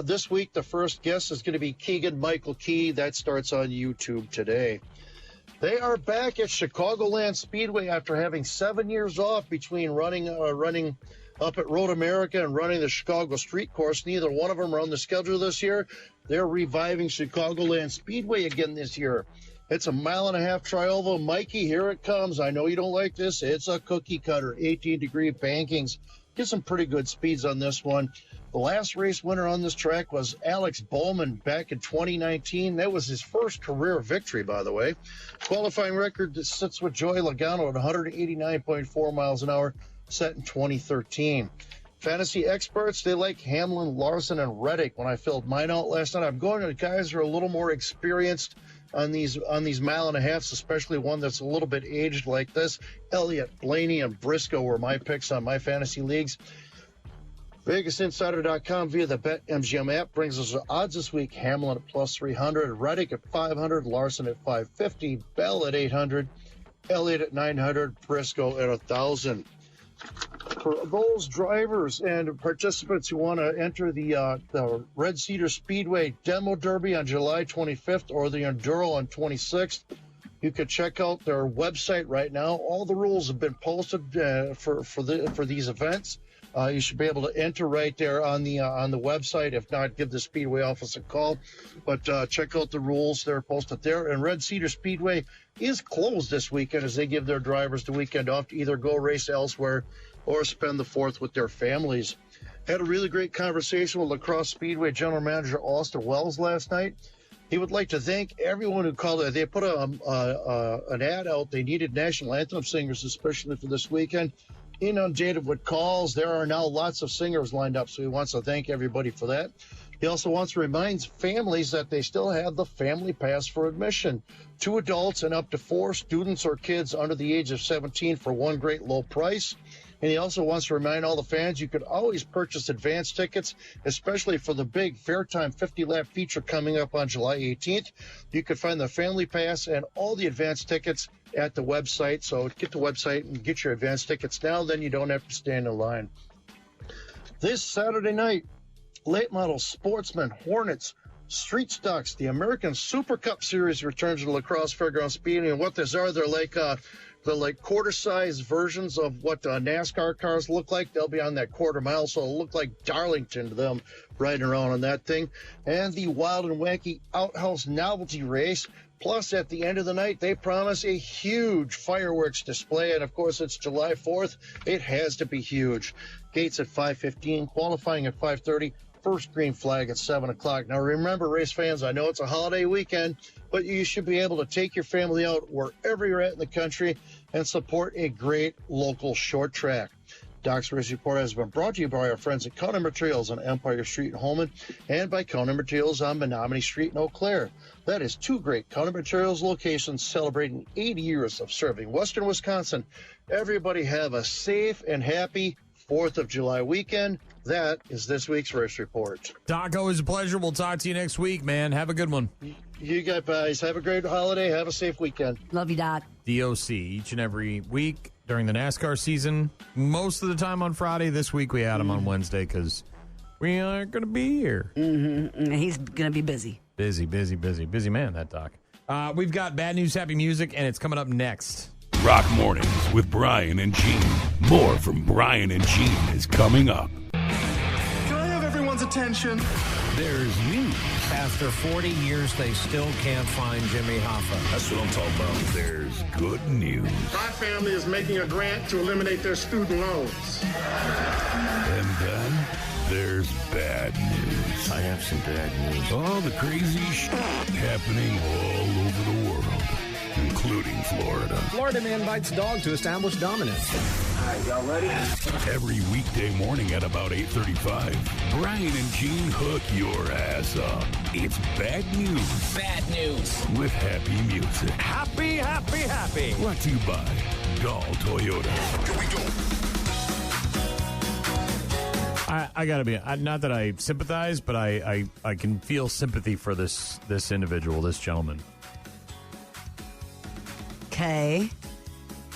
This week, the first guest is going to be Keegan-Michael Key. That starts on YouTube today. They are back at Chicagoland Speedway after having 7 years off between running up at Road America and running the Chicago Street Course. Neither one of them are on the schedule this year. They're reviving Chicagoland Speedway again this year. It's a 1.5 mile tri-oval. Mikey, here it comes. I know you don't like this. It's a cookie cutter, 18-degree bankings. Get some pretty good speeds on this one. The last race winner on this track was Alex Bowman back in 2019. That was his first career victory, by the way. Qualifying record that sits with Joey Logano at 189.4 miles an hour, set in 2013. Fantasy experts, they like Hamlin, Larson, and Reddick. When I filled mine out last night, I'm going to the guys who are a little more experienced on these 1.5 miles, especially one that's a little bit aged like this. Elliott, Blaney, and Briscoe were my picks on my fantasy leagues. VegasInsider.com via the BetMGM app brings us the odds this week. Hamlin at plus 300, Reddick at 500, Larson at 550, Bell at 800, Elliott at 900, Briscoe at 1,000. For those drivers and participants who want to enter the Red Cedar Speedway Demo Derby on July 25th or the Enduro on 26th, you can check out their website right now. All the rules have been posted for these events. You should be able to enter right there on the website. If not, give the Speedway office a call. But check out the rules. They're posted there. And Red Cedar Speedway is closed this weekend as they give their drivers the weekend off to either go race elsewhere or spend the 4th with their families. Had a really great conversation with La Crosse Speedway General Manager Austin Wells last night. He would like to thank everyone who called. They put an ad out. They needed national anthem singers, especially for this weekend. Inundated with calls. There are now lots of singers lined up, so he wants to thank everybody for that. He also wants to remind families that they still have the Family Pass for admission. 2 adults and up to 4 students or kids under the age of 17 for one great low price. And he also wants to remind all the fans you could always purchase advance tickets, especially for the big Fairtime 50-lap feature coming up on July 18th. You can find the Family Pass and all the advance tickets at the website. So get the website and get your advance tickets now, then you don't have to stand in line. This Saturday night, late model Sportsman, Hornets, Street Stocks, the American Super Cup Series returns to La Crosse Fairgrounds Speedway. And what these are, they're like quarter-size versions of what NASCAR cars look like. They'll be on that quarter mile, so it'll look like Darlington to them riding around on that thing. And the Wild and Wacky Outhouse Novelty Race. Plus, at the end of the night, they promise a huge fireworks display. And, of course, it's July 4th. It has to be huge. Gates at 5:15, qualifying at 5:30. First green flag at 7 o'clock. Now, remember, race fans, I know it's a holiday weekend, but you should be able to take your family out wherever you're at in the country and support a great local short track. Doc's Race Report has been brought to you by our friends at Counter Materials on Empire Street in Holman and by Counter Materials on Menominee Street in Eau Claire. That is 2 great Counter Materials locations celebrating 80 years of serving Western Wisconsin. Everybody have a safe and happy 4th of July weekend. That is this week's Race Report. Doc, always a pleasure. We'll talk to you next week, man. Have a good one. You guys have a great holiday. Have a safe weekend. Love you, Doc. DOC each and every week during the NASCAR season. Most of the time on Friday. This week we had him on Wednesday because we aren't going to be here. Mm-hmm. He's going to be busy. Busy man, that Doc. We've got Bad News, Happy Music, and it's coming up next. Rock Mornings with Brian and Gene. More from Brian and Gene is coming up. Can I have everyone's attention? There's news. After 40 years, they still can't find Jimmy Hoffa. That's what I'm talking about. There's good news. My family is making a grant to eliminate their student loans. And then there's bad news. I have some bad news. All the crazy shit happening all over the world, including Florida. Florida man bites dog to establish dominance. All right, y'all ready? Every weekday morning at about 8:35, Brian and Gene hook your ass up. It's Bad News. Bad news. With happy music. Happy, happy, happy. Brought to you by Dahl Toyota. Here we go. I gotta be, not that I sympathize, but I can feel sympathy for this individual, this gentleman. Okay.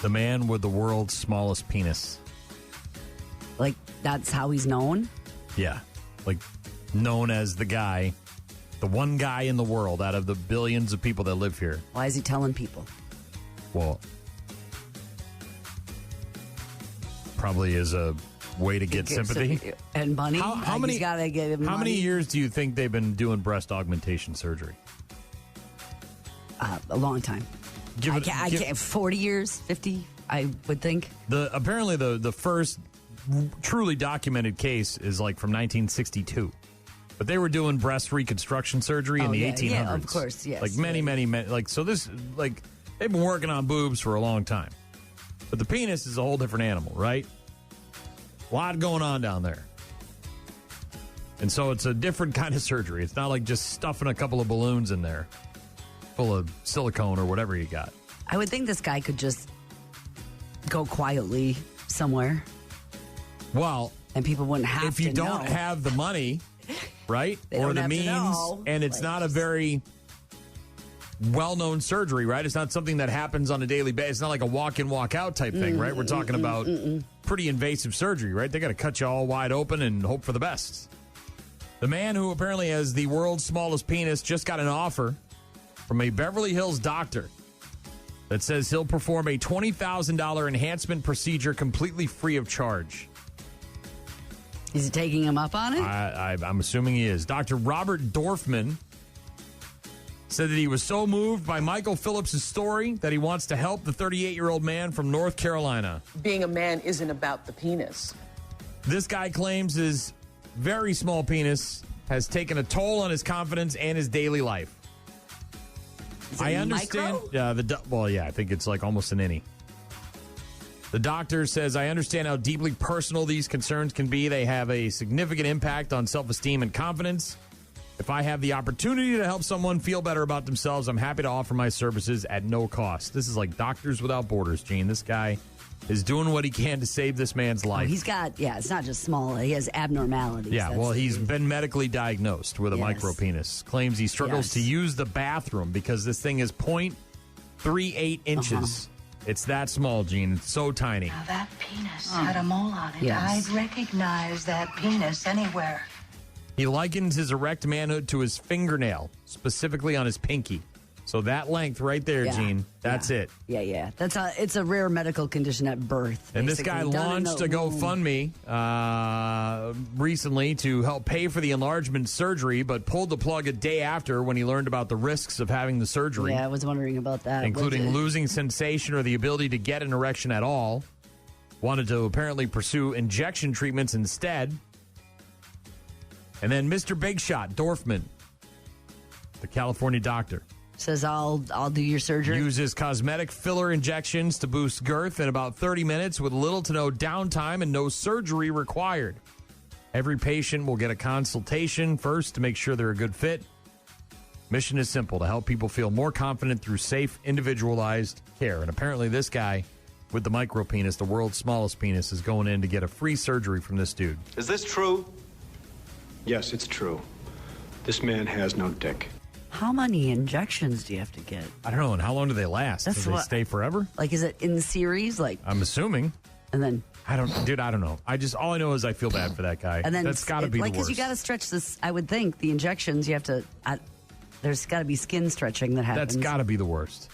The man with the world's smallest penis. Like, that's how he's known? Yeah. Like, known as the guy, the one guy in the world out of the billions of people that live here. Why is he telling people? Well, probably is a way to get sympathy. And money? How many, gotta get him how money? many years do you think they've been doing breast augmentation surgery? A long time. I can't 40 years, 50, I would think. Apparently the first truly documented case is like from 1962. But they were doing breast reconstruction surgery in the 1800s. Yeah, of course, yes. Like many, like, so this, like, they've been working on boobs for a long time. But the penis is a whole different animal, right? A lot going on down there. And so it's a different kind of surgery. It's not like just stuffing a couple of balloons in there full of silicone or whatever you got. I would think this guy could just go quietly somewhere. Well, And people wouldn't have to know. If you don't have the money, right? Or the means, and it's not a very well-known surgery, right? It's not something that happens on a daily basis. It's not like a walk-in, walk-out type thing, right? We're talking about pretty invasive surgery, right? They got to cut you all wide open and hope for the best. The man who apparently has the world's smallest penis just got an offer from a Beverly Hills doctor that says he'll perform a $20,000 enhancement procedure completely free of charge. Is he taking him up on it? I'm assuming he is. Dr. Robert Dorfman said that he was so moved by Michael Phillips' story that he wants to help the 38-year-old man from North Carolina. Being a man isn't about the penis. This guy claims his very small penis has taken a toll on his confidence and his daily life. I understand. I think it's like almost an innie. The doctor says, I understand how deeply personal these concerns can be. They have a significant impact on self-esteem and confidence. If I have the opportunity to help someone feel better about themselves, I'm happy to offer my services at no cost. This is like Doctors Without Borders, Gene. This guy is doing what he can to save this man's life. He's got, it's not just small. He has abnormalities. Yeah, he's been medically diagnosed with a micropenis. Claims he struggles to use the bathroom because this thing is 0.38 inches. It's that small, Gene. It's so tiny. Now that penis had a mole on it. I'd recognize that penis anywhere. He likens his erect manhood to his fingernail, specifically on his pinky. So that length right there, Gene, that's it. Yeah. It's a rare medical condition at birth. And this guy launched a GoFundMe recently to help pay for the enlargement surgery, but pulled the plug a day after when he learned about the risks of having the surgery. Yeah, I was wondering about that. Including losing sensation or the ability to get an erection at all. Wanted to apparently pursue injection treatments instead. And then Mr. Big Shot, Dorfman, the California doctor, says, I'll do your surgery. Uses cosmetic filler injections to boost girth in about 30 minutes with little to no downtime and no surgery required. Every patient will get a consultation first to make sure they're a good fit. Mission is simple, to help people feel more confident through safe, individualized care. And apparently this guy with the micropenis, the world's smallest penis, is going in to get a free surgery from this dude. Is this true? Yes, it's true. This man has no dick. How many injections do you have to get? I don't know. And how long do they last? Do they stay forever? Like, is it in series? Like, I'm assuming. And then I don't know. All I know is I feel bad for that guy. And then that's got to be the worst. Because you got to stretch this. I would think the injections you have to. There's got to be skin stretching that happens. That's got to be the worst.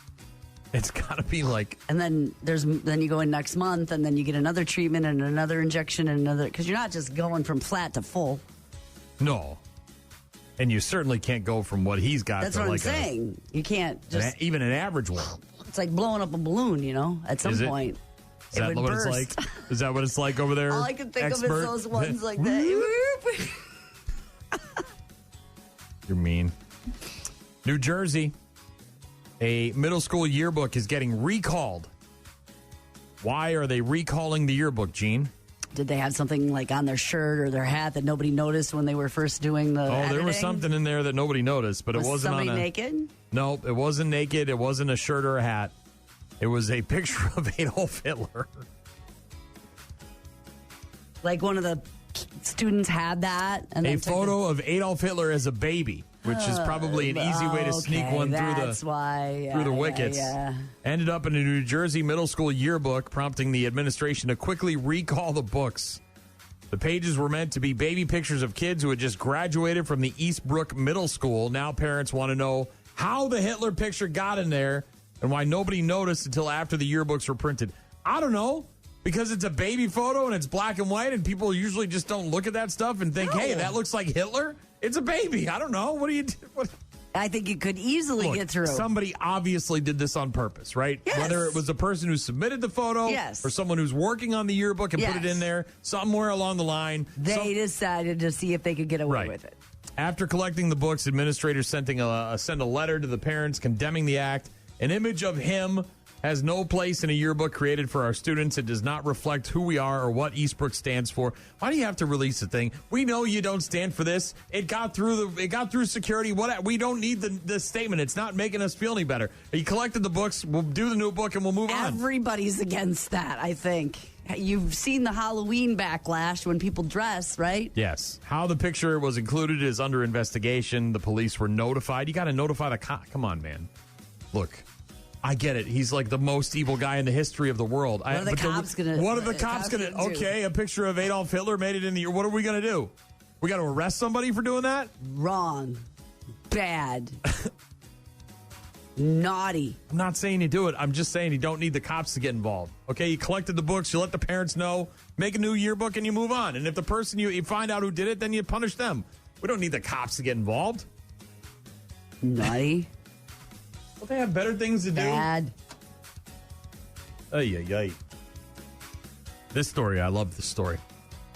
It's got to be like. And then then you go in next month, and then you get another treatment and another injection and another, because you're not just going from flat to full. No. And you certainly can't go from what he's got That's to what like I'm saying. You can't just even an average one. It's like blowing up a balloon, at some point. Is that what it's like? Is that what it's like over there? All I can think of is those ones like that. You're mean. New Jersey, a middle school yearbook is getting recalled. Why are they recalling the yearbook, Gene? Did they have something like on their shirt or their hat that nobody noticed when they were first doing the editing? There was something in there that nobody noticed, but it wasn't somebody naked? No, it wasn't naked. It wasn't a shirt or a hat. It was a picture of Adolf Hitler. Like one of the students had that? And a photo of Adolf Hitler as a baby, which is probably an easy way to sneak one through the wickets. Yeah. Ended up in a New Jersey middle school yearbook, prompting the administration to quickly recall the books. The pages were meant to be baby pictures of kids who had just graduated from the Eastbrook Middle School. Now parents want to know how the Hitler picture got in there and why nobody noticed until after the yearbooks were printed. I don't know. Because it's a baby photo and it's black and white, and people usually just don't look at that stuff and think, hey, that looks like Hitler. It's a baby. I don't know. What do you do? I think it could easily get through. Somebody obviously did this on purpose, right? Yes. Whether it was the person who submitted the photo or someone who's working on the yearbook and put it in there, somewhere along the line. They decided to see if they could get away with it. After collecting the books, administrators sent a letter to the parents condemning the act. An image of him has no place in a yearbook created for our students. It does not reflect who we are or what Eastbrook stands for. Why do you have to release a thing? We know you don't stand for this. It got through security. We don't need the statement. It's not making us feel any better. You collected the books. We'll do the new book and we'll move on. Everybody's against that, I think. you've seen the Halloween backlash when people dress, right? Yes. How the picture was included is under investigation. The police were notified. You got to notify the cop. Come on, man. Look, I get it. He's like the most evil guy in the history of the world. What are the cops going to What are the cops going to Okay, a picture of Adolf Hitler made it in the... What are we going to do? We got to arrest somebody for doing that? Wrong. Bad. Naughty. I'm not saying you do it. I'm just saying you don't need the cops to get involved. Okay, you collected the books, you let the parents know, make a new yearbook, and you move on. And if the person you find out who did it, then you punish them. We don't need the cops to get involved. Naughty. Don't they have better things to do? Bad. Ay. This story, I love this story.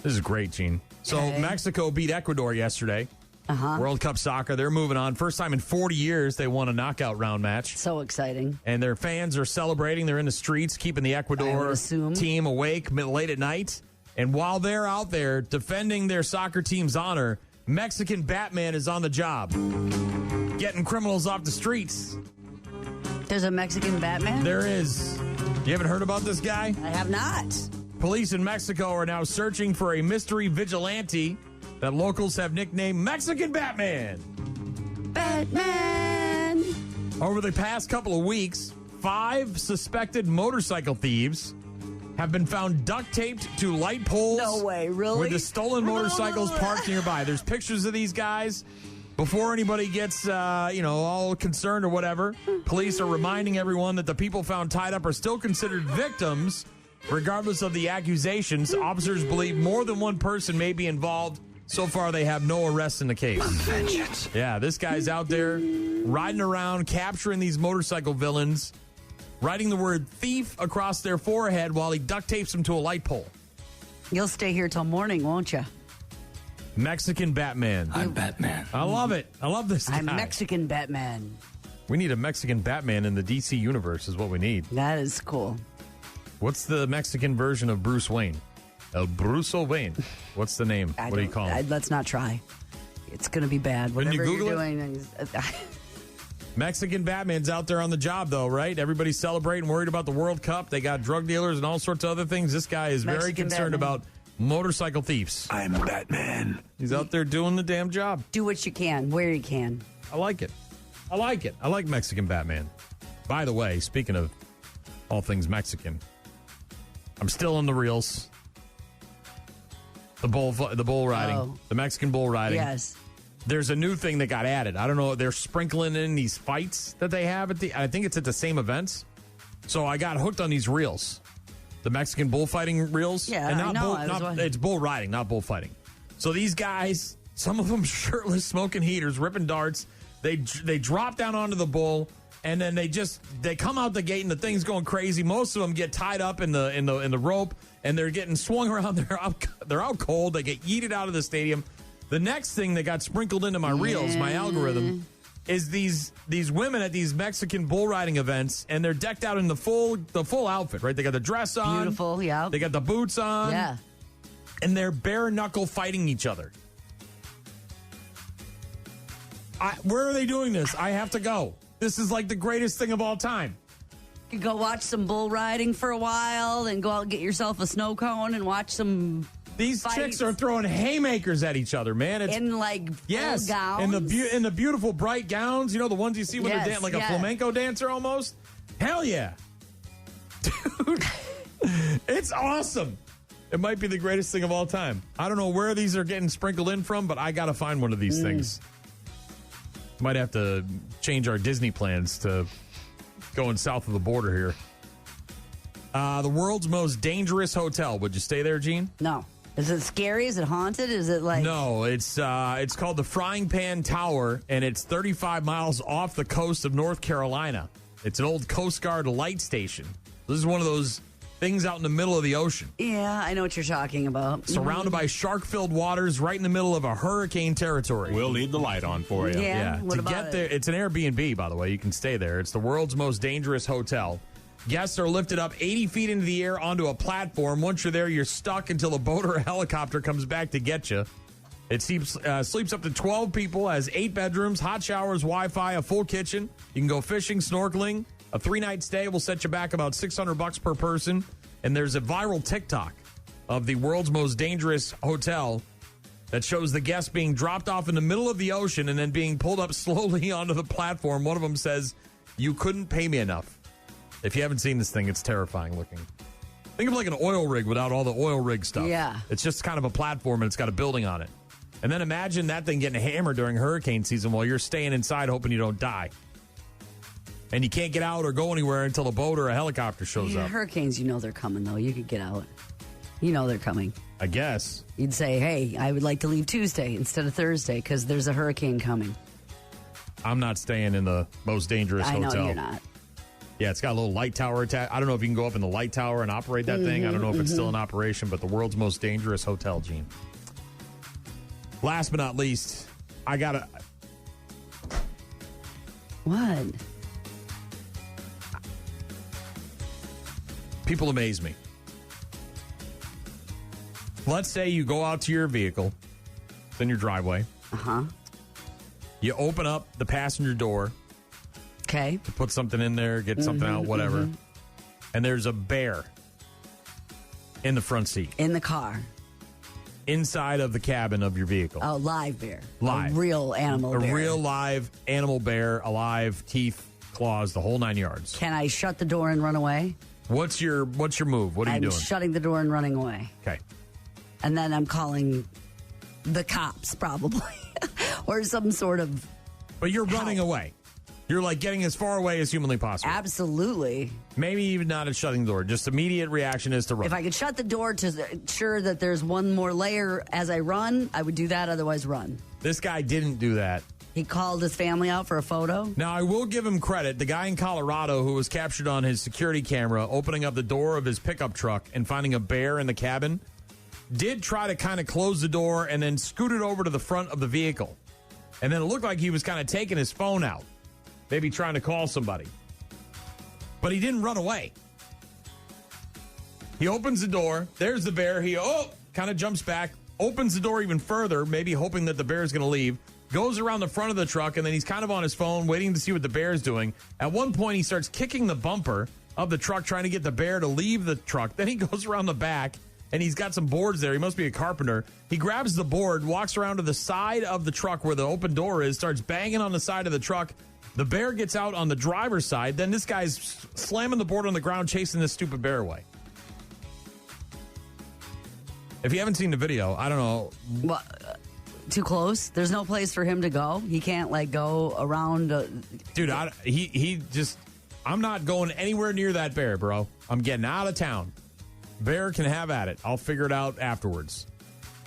This is great, Gene. So Mexico beat Ecuador yesterday. World Cup soccer, they're moving on. First time in 40 years they won a knockout round match. So exciting. And their fans are celebrating. They're in the streets, keeping the Ecuador team awake late at night. And while they're out there defending their soccer team's honor, Mexican Batman is on the job, getting criminals off the streets. There's a Mexican Batman? There is. You haven't heard about this guy? I have not. Police in Mexico are now searching for a mystery vigilante that locals have nicknamed Mexican Batman. Batman! Over the past couple of weeks, 5 suspected motorcycle thieves have been found duct taped to light poles. No way, really? With the stolen motorcycles parked nearby. There's pictures of these guys. Before anybody gets, all concerned or whatever, police are reminding everyone that the people found tied up are still considered victims. Regardless of the accusations, officers believe more than one person may be involved. So far, they have no arrests in the case. Vengeance. Yeah, this guy's out there riding around, capturing these motorcycle villains, writing the word thief across their forehead while he duct tapes them to a light pole. You'll stay here till morning, won't you? Mexican Batman. I'm Batman. I love it. I love this guy. I'm Mexican Batman. We need a Mexican Batman in the DC universe is what we need. That is cool. What's the Mexican version of Bruce Wayne? El Bruce Wayne. What's the name? What do you call him? Let's not try. It's going to be bad. Whatever you Google you're doing. Mexican Batman's out there on the job, though, right? Everybody's celebrating, worried about the World Cup. They got drug dealers and all sorts of other things. This guy is very concerned about motorcycle thieves. I'm Batman. He's out there doing the damn job. Do what you can, where you can. I like it. I like Mexican Batman. By the way, speaking of all things Mexican, I'm still on the reels. The bull riding, the Mexican bull riding. Yes. There's a new thing that got added. I don't know. They're sprinkling in these fights that they have I think it's at the same events. So I got hooked on these reels, the Mexican bullfighting reels. Yeah, and I know. It's bull riding, not bullfighting. So these guys, some of them shirtless, smoking heaters, ripping darts. They drop down onto the bull. And then they come out the gate and the thing's going crazy. Most of them get tied up in the rope and they're getting swung around. They're out cold. They get yeeted out of the stadium. The next thing that got sprinkled into my reels, my algorithm, is these women at these Mexican bull riding events, and they're decked out in the full outfit, right? They got the dress on, beautiful, yeah. They got the boots on, yeah, and they're bare knuckle fighting each other. Where are they doing this? I have to go. This is like the greatest thing of all time. You go watch some bull riding for a while, then go out and get yourself a snow cone and watch some. These fights. Chicks are throwing haymakers at each other, man. It's, in like full gowns, in the beautiful bright gowns. You know the ones you see when they're like a flamenco dancer almost. Hell yeah, dude! It's awesome. It might be the greatest thing of all time. I don't know where these are getting sprinkled in from, but I got to find one of these things. Might have to change our Disney plans to going south of the border here. The world's most dangerous hotel. Would you stay there, Gene? No. Is it scary? Is it haunted? Is it like... No, it's called the Frying Pan Tower, and it's 35 miles off the coast of North Carolina. It's an old Coast Guard light station. This is one of those things out in the middle of the ocean. Yeah, I know what you're talking about. Surrounded by shark-filled waters right in the middle of a hurricane territory. We'll leave the light on for you. Yeah. What to about get there, it's an Airbnb, by the way. You can stay there. It's the world's most dangerous hotel. Guests are lifted up 80 feet into the air onto a platform. Once you're there, you're stuck until a boat or a helicopter comes back to get you. It sleeps up to 12 people, has 8 bedrooms, hot showers, Wi-Fi, a full kitchen. You can go fishing, snorkeling. A 3-night stay will set you back about $600 per person. And there's a viral TikTok of the world's most dangerous hotel that shows the guests being dropped off in the middle of the ocean and then being pulled up slowly onto the platform. One of them says, "You couldn't pay me enough." If you haven't seen this thing, it's terrifying looking. Think of like an oil rig without all the oil rig stuff. Yeah. It's just kind of a platform and it's got a building on it. And then imagine that thing getting hammered during hurricane season while you're staying inside hoping you don't die. And you can't get out or go anywhere until a boat or a helicopter shows up. Hurricanes, you know they're coming, though. You could get out. You know they're coming. I guess. You'd say, hey, I would like to leave Tuesday instead of Thursday because there's a hurricane coming. I'm not staying in the most dangerous hotel. I know you're not. Yeah, it's got a little light tower attached. I don't know if you can go up in the light tower and operate that thing. I don't know if it's still in operation, but the world's most dangerous hotel, Gene. Last but not least, I got to... What? People amaze me. Let's say you go out to your vehicle. It's in your driveway. Uh-huh. You open up the passenger door. Okay. To put something in there, get something out, whatever. And there's a bear in the front seat. In the car. Inside of the cabin of your vehicle. Oh, live bear. Live. A real animal bear. A real live animal bear, alive, teeth, claws, the whole 9 yards. Can I shut the door and run away? What's your move? What are you doing? I'm shutting the door and running away. Okay. And then I'm calling the cops, probably. Or some sort of... But you're running away. You're like getting as far away as humanly possible. Absolutely. Maybe even not at shutting the door. Just immediate reaction is to run. If I could shut the door to ensure that there's one more layer as I run, I would do that. Otherwise, run. This guy didn't do that. He called his family out for a photo. Now, I will give him credit. The guy in Colorado who was captured on his security camera opening up the door of his pickup truck and finding a bear in the cabin did try to kind of close the door and then scoot it over to the front of the vehicle. And then it looked like he was kind of taking his phone out. Maybe trying to call somebody. But he didn't run away. He opens the door. There's the bear. He kind of jumps back, opens the door even further, maybe hoping that the bear is going to leave, goes around the front of the truck, and then he's kind of on his phone waiting to see what the bear is doing. At one point, he starts kicking the bumper of the truck, trying to get the bear to leave the truck. Then he goes around the back, and he's got some boards there. He must be a carpenter. He grabs the board, walks around to the side of the truck where the open door is, starts banging on the side of the truck. The bear gets out on the driver's side. Then this guy's slamming the board on the ground, chasing this stupid bear away. If you haven't seen the video, I don't know. What, too close? There's no place for him to go? He can't, like, go around? Dude, I'm not going anywhere near that bear, bro. I'm getting out of town. Bear can have at it. I'll figure it out afterwards.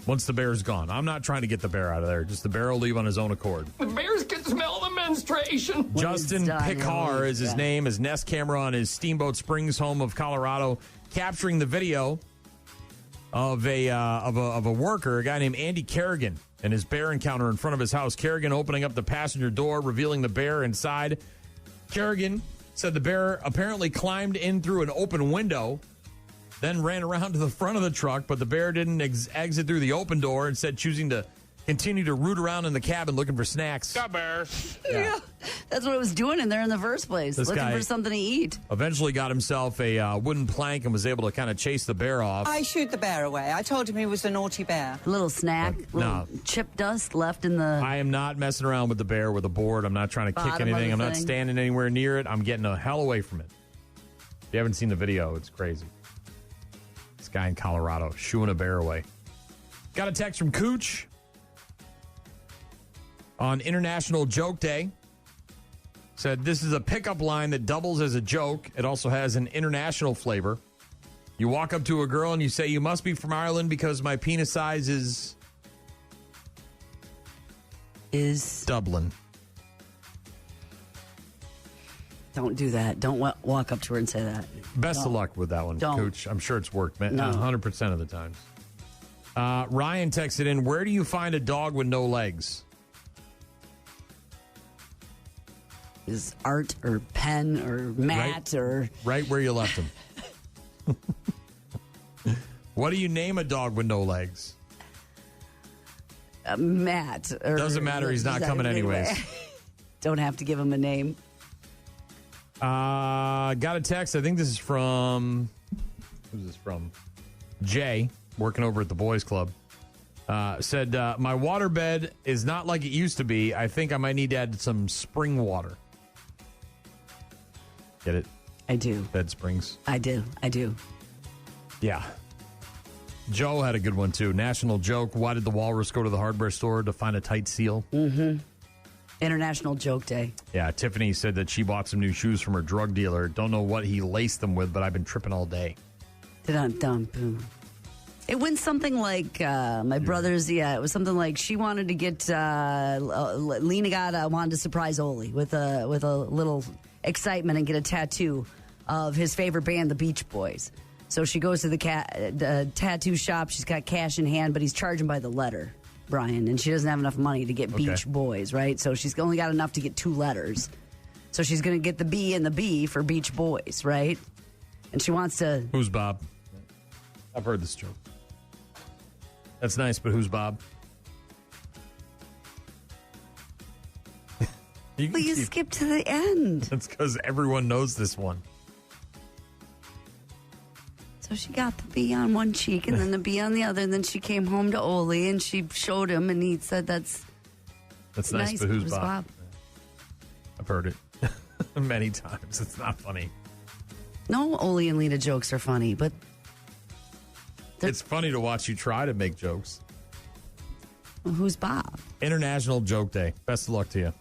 Once the bear's gone. I'm not trying to get the bear out of there. Just the bear will leave on his own accord. The bears can smell the menstruation. Justin Picar is his name. His Nest camera on his Steamboat Springs home of Colorado, capturing the video of a worker, a guy named Andy Kerrigan, and his bear encounter in front of his house. Kerrigan opening up the passenger door, revealing the bear inside. Kerrigan said the bear apparently climbed in through an open window, then ran around to the front of the truck, but the bear didn't exit through the open door, instead choosing to continue to root around in the cabin looking for snacks. Got bears. Yeah. That's what it was doing in there in the first place, This looking guy for something to eat. Eventually got himself a wooden plank and was able to kind of chase the bear off. I shooed the bear away. I told him he was a naughty bear. A little snack, little chip dust left in the... I am not messing around with the bear with a board. I'm not trying to kick anything. I'm not standing anywhere near it. I'm getting the hell away from it. If you haven't seen the video, it's crazy. This guy in Colorado shooing a bear away. Got a text from Cooch on International Joke Day. Said, this is a pickup line that doubles as a joke. It also has an international flavor. You walk up to a girl and you say, you must be from Ireland because my penis size is Dublin. Don't do that. Don't walk up to her and say that. Best of luck with that one, Cooch. I'm sure it's worked, man. 100% of the times. Ryan texted in, where do you find a dog with no legs? Is Art or Penn or Matt right where you left him. What do you name a dog with no legs? Matt. Doesn't matter. He's not coming anyways. Don't have to give him a name. Got a text. I think this is from Who's this from? Jay, working over at the Boys Club, said, my waterbed is not like it used to be. I think I might need to add some spring water. Get it? I do. Bed springs. I do. Yeah. Joe had a good one, too. National joke. Why did the walrus go to the hardware store to find a tight seal? Mm-hmm. International Joke Day. Yeah, Tiffany said that she bought some new shoes from her drug dealer. Don't know what he laced them with, but I've been tripping all day. Boom. It went something like my brother's. Yeah, it was something like she wanted to get Lena wanted to surprise Oli with a little excitement and get a tattoo of his favorite band, the Beach Boys. So she goes to the tattoo shop. She's got cash in hand, but he's charging by the letter, Brian, and she doesn't have enough money to get Beach Boys, right? So she's only got enough to get 2 letters. So she's going to get the B and the B for Beach Boys, right? And she wants to. Who's Bob? I've heard this joke. That's nice, but who's Bob? You skipped to the end. That's because everyone knows this one. So she got the B on one cheek and then the B on the other, and then she came home to Oli and she showed him, and he said, "That's nice, but who's Bob?" I've heard it many times. It's not funny. No, Oli and Lena jokes are funny, but it's funny to watch you try to make jokes. Who's Bob? International Joke Day. Best of luck to you.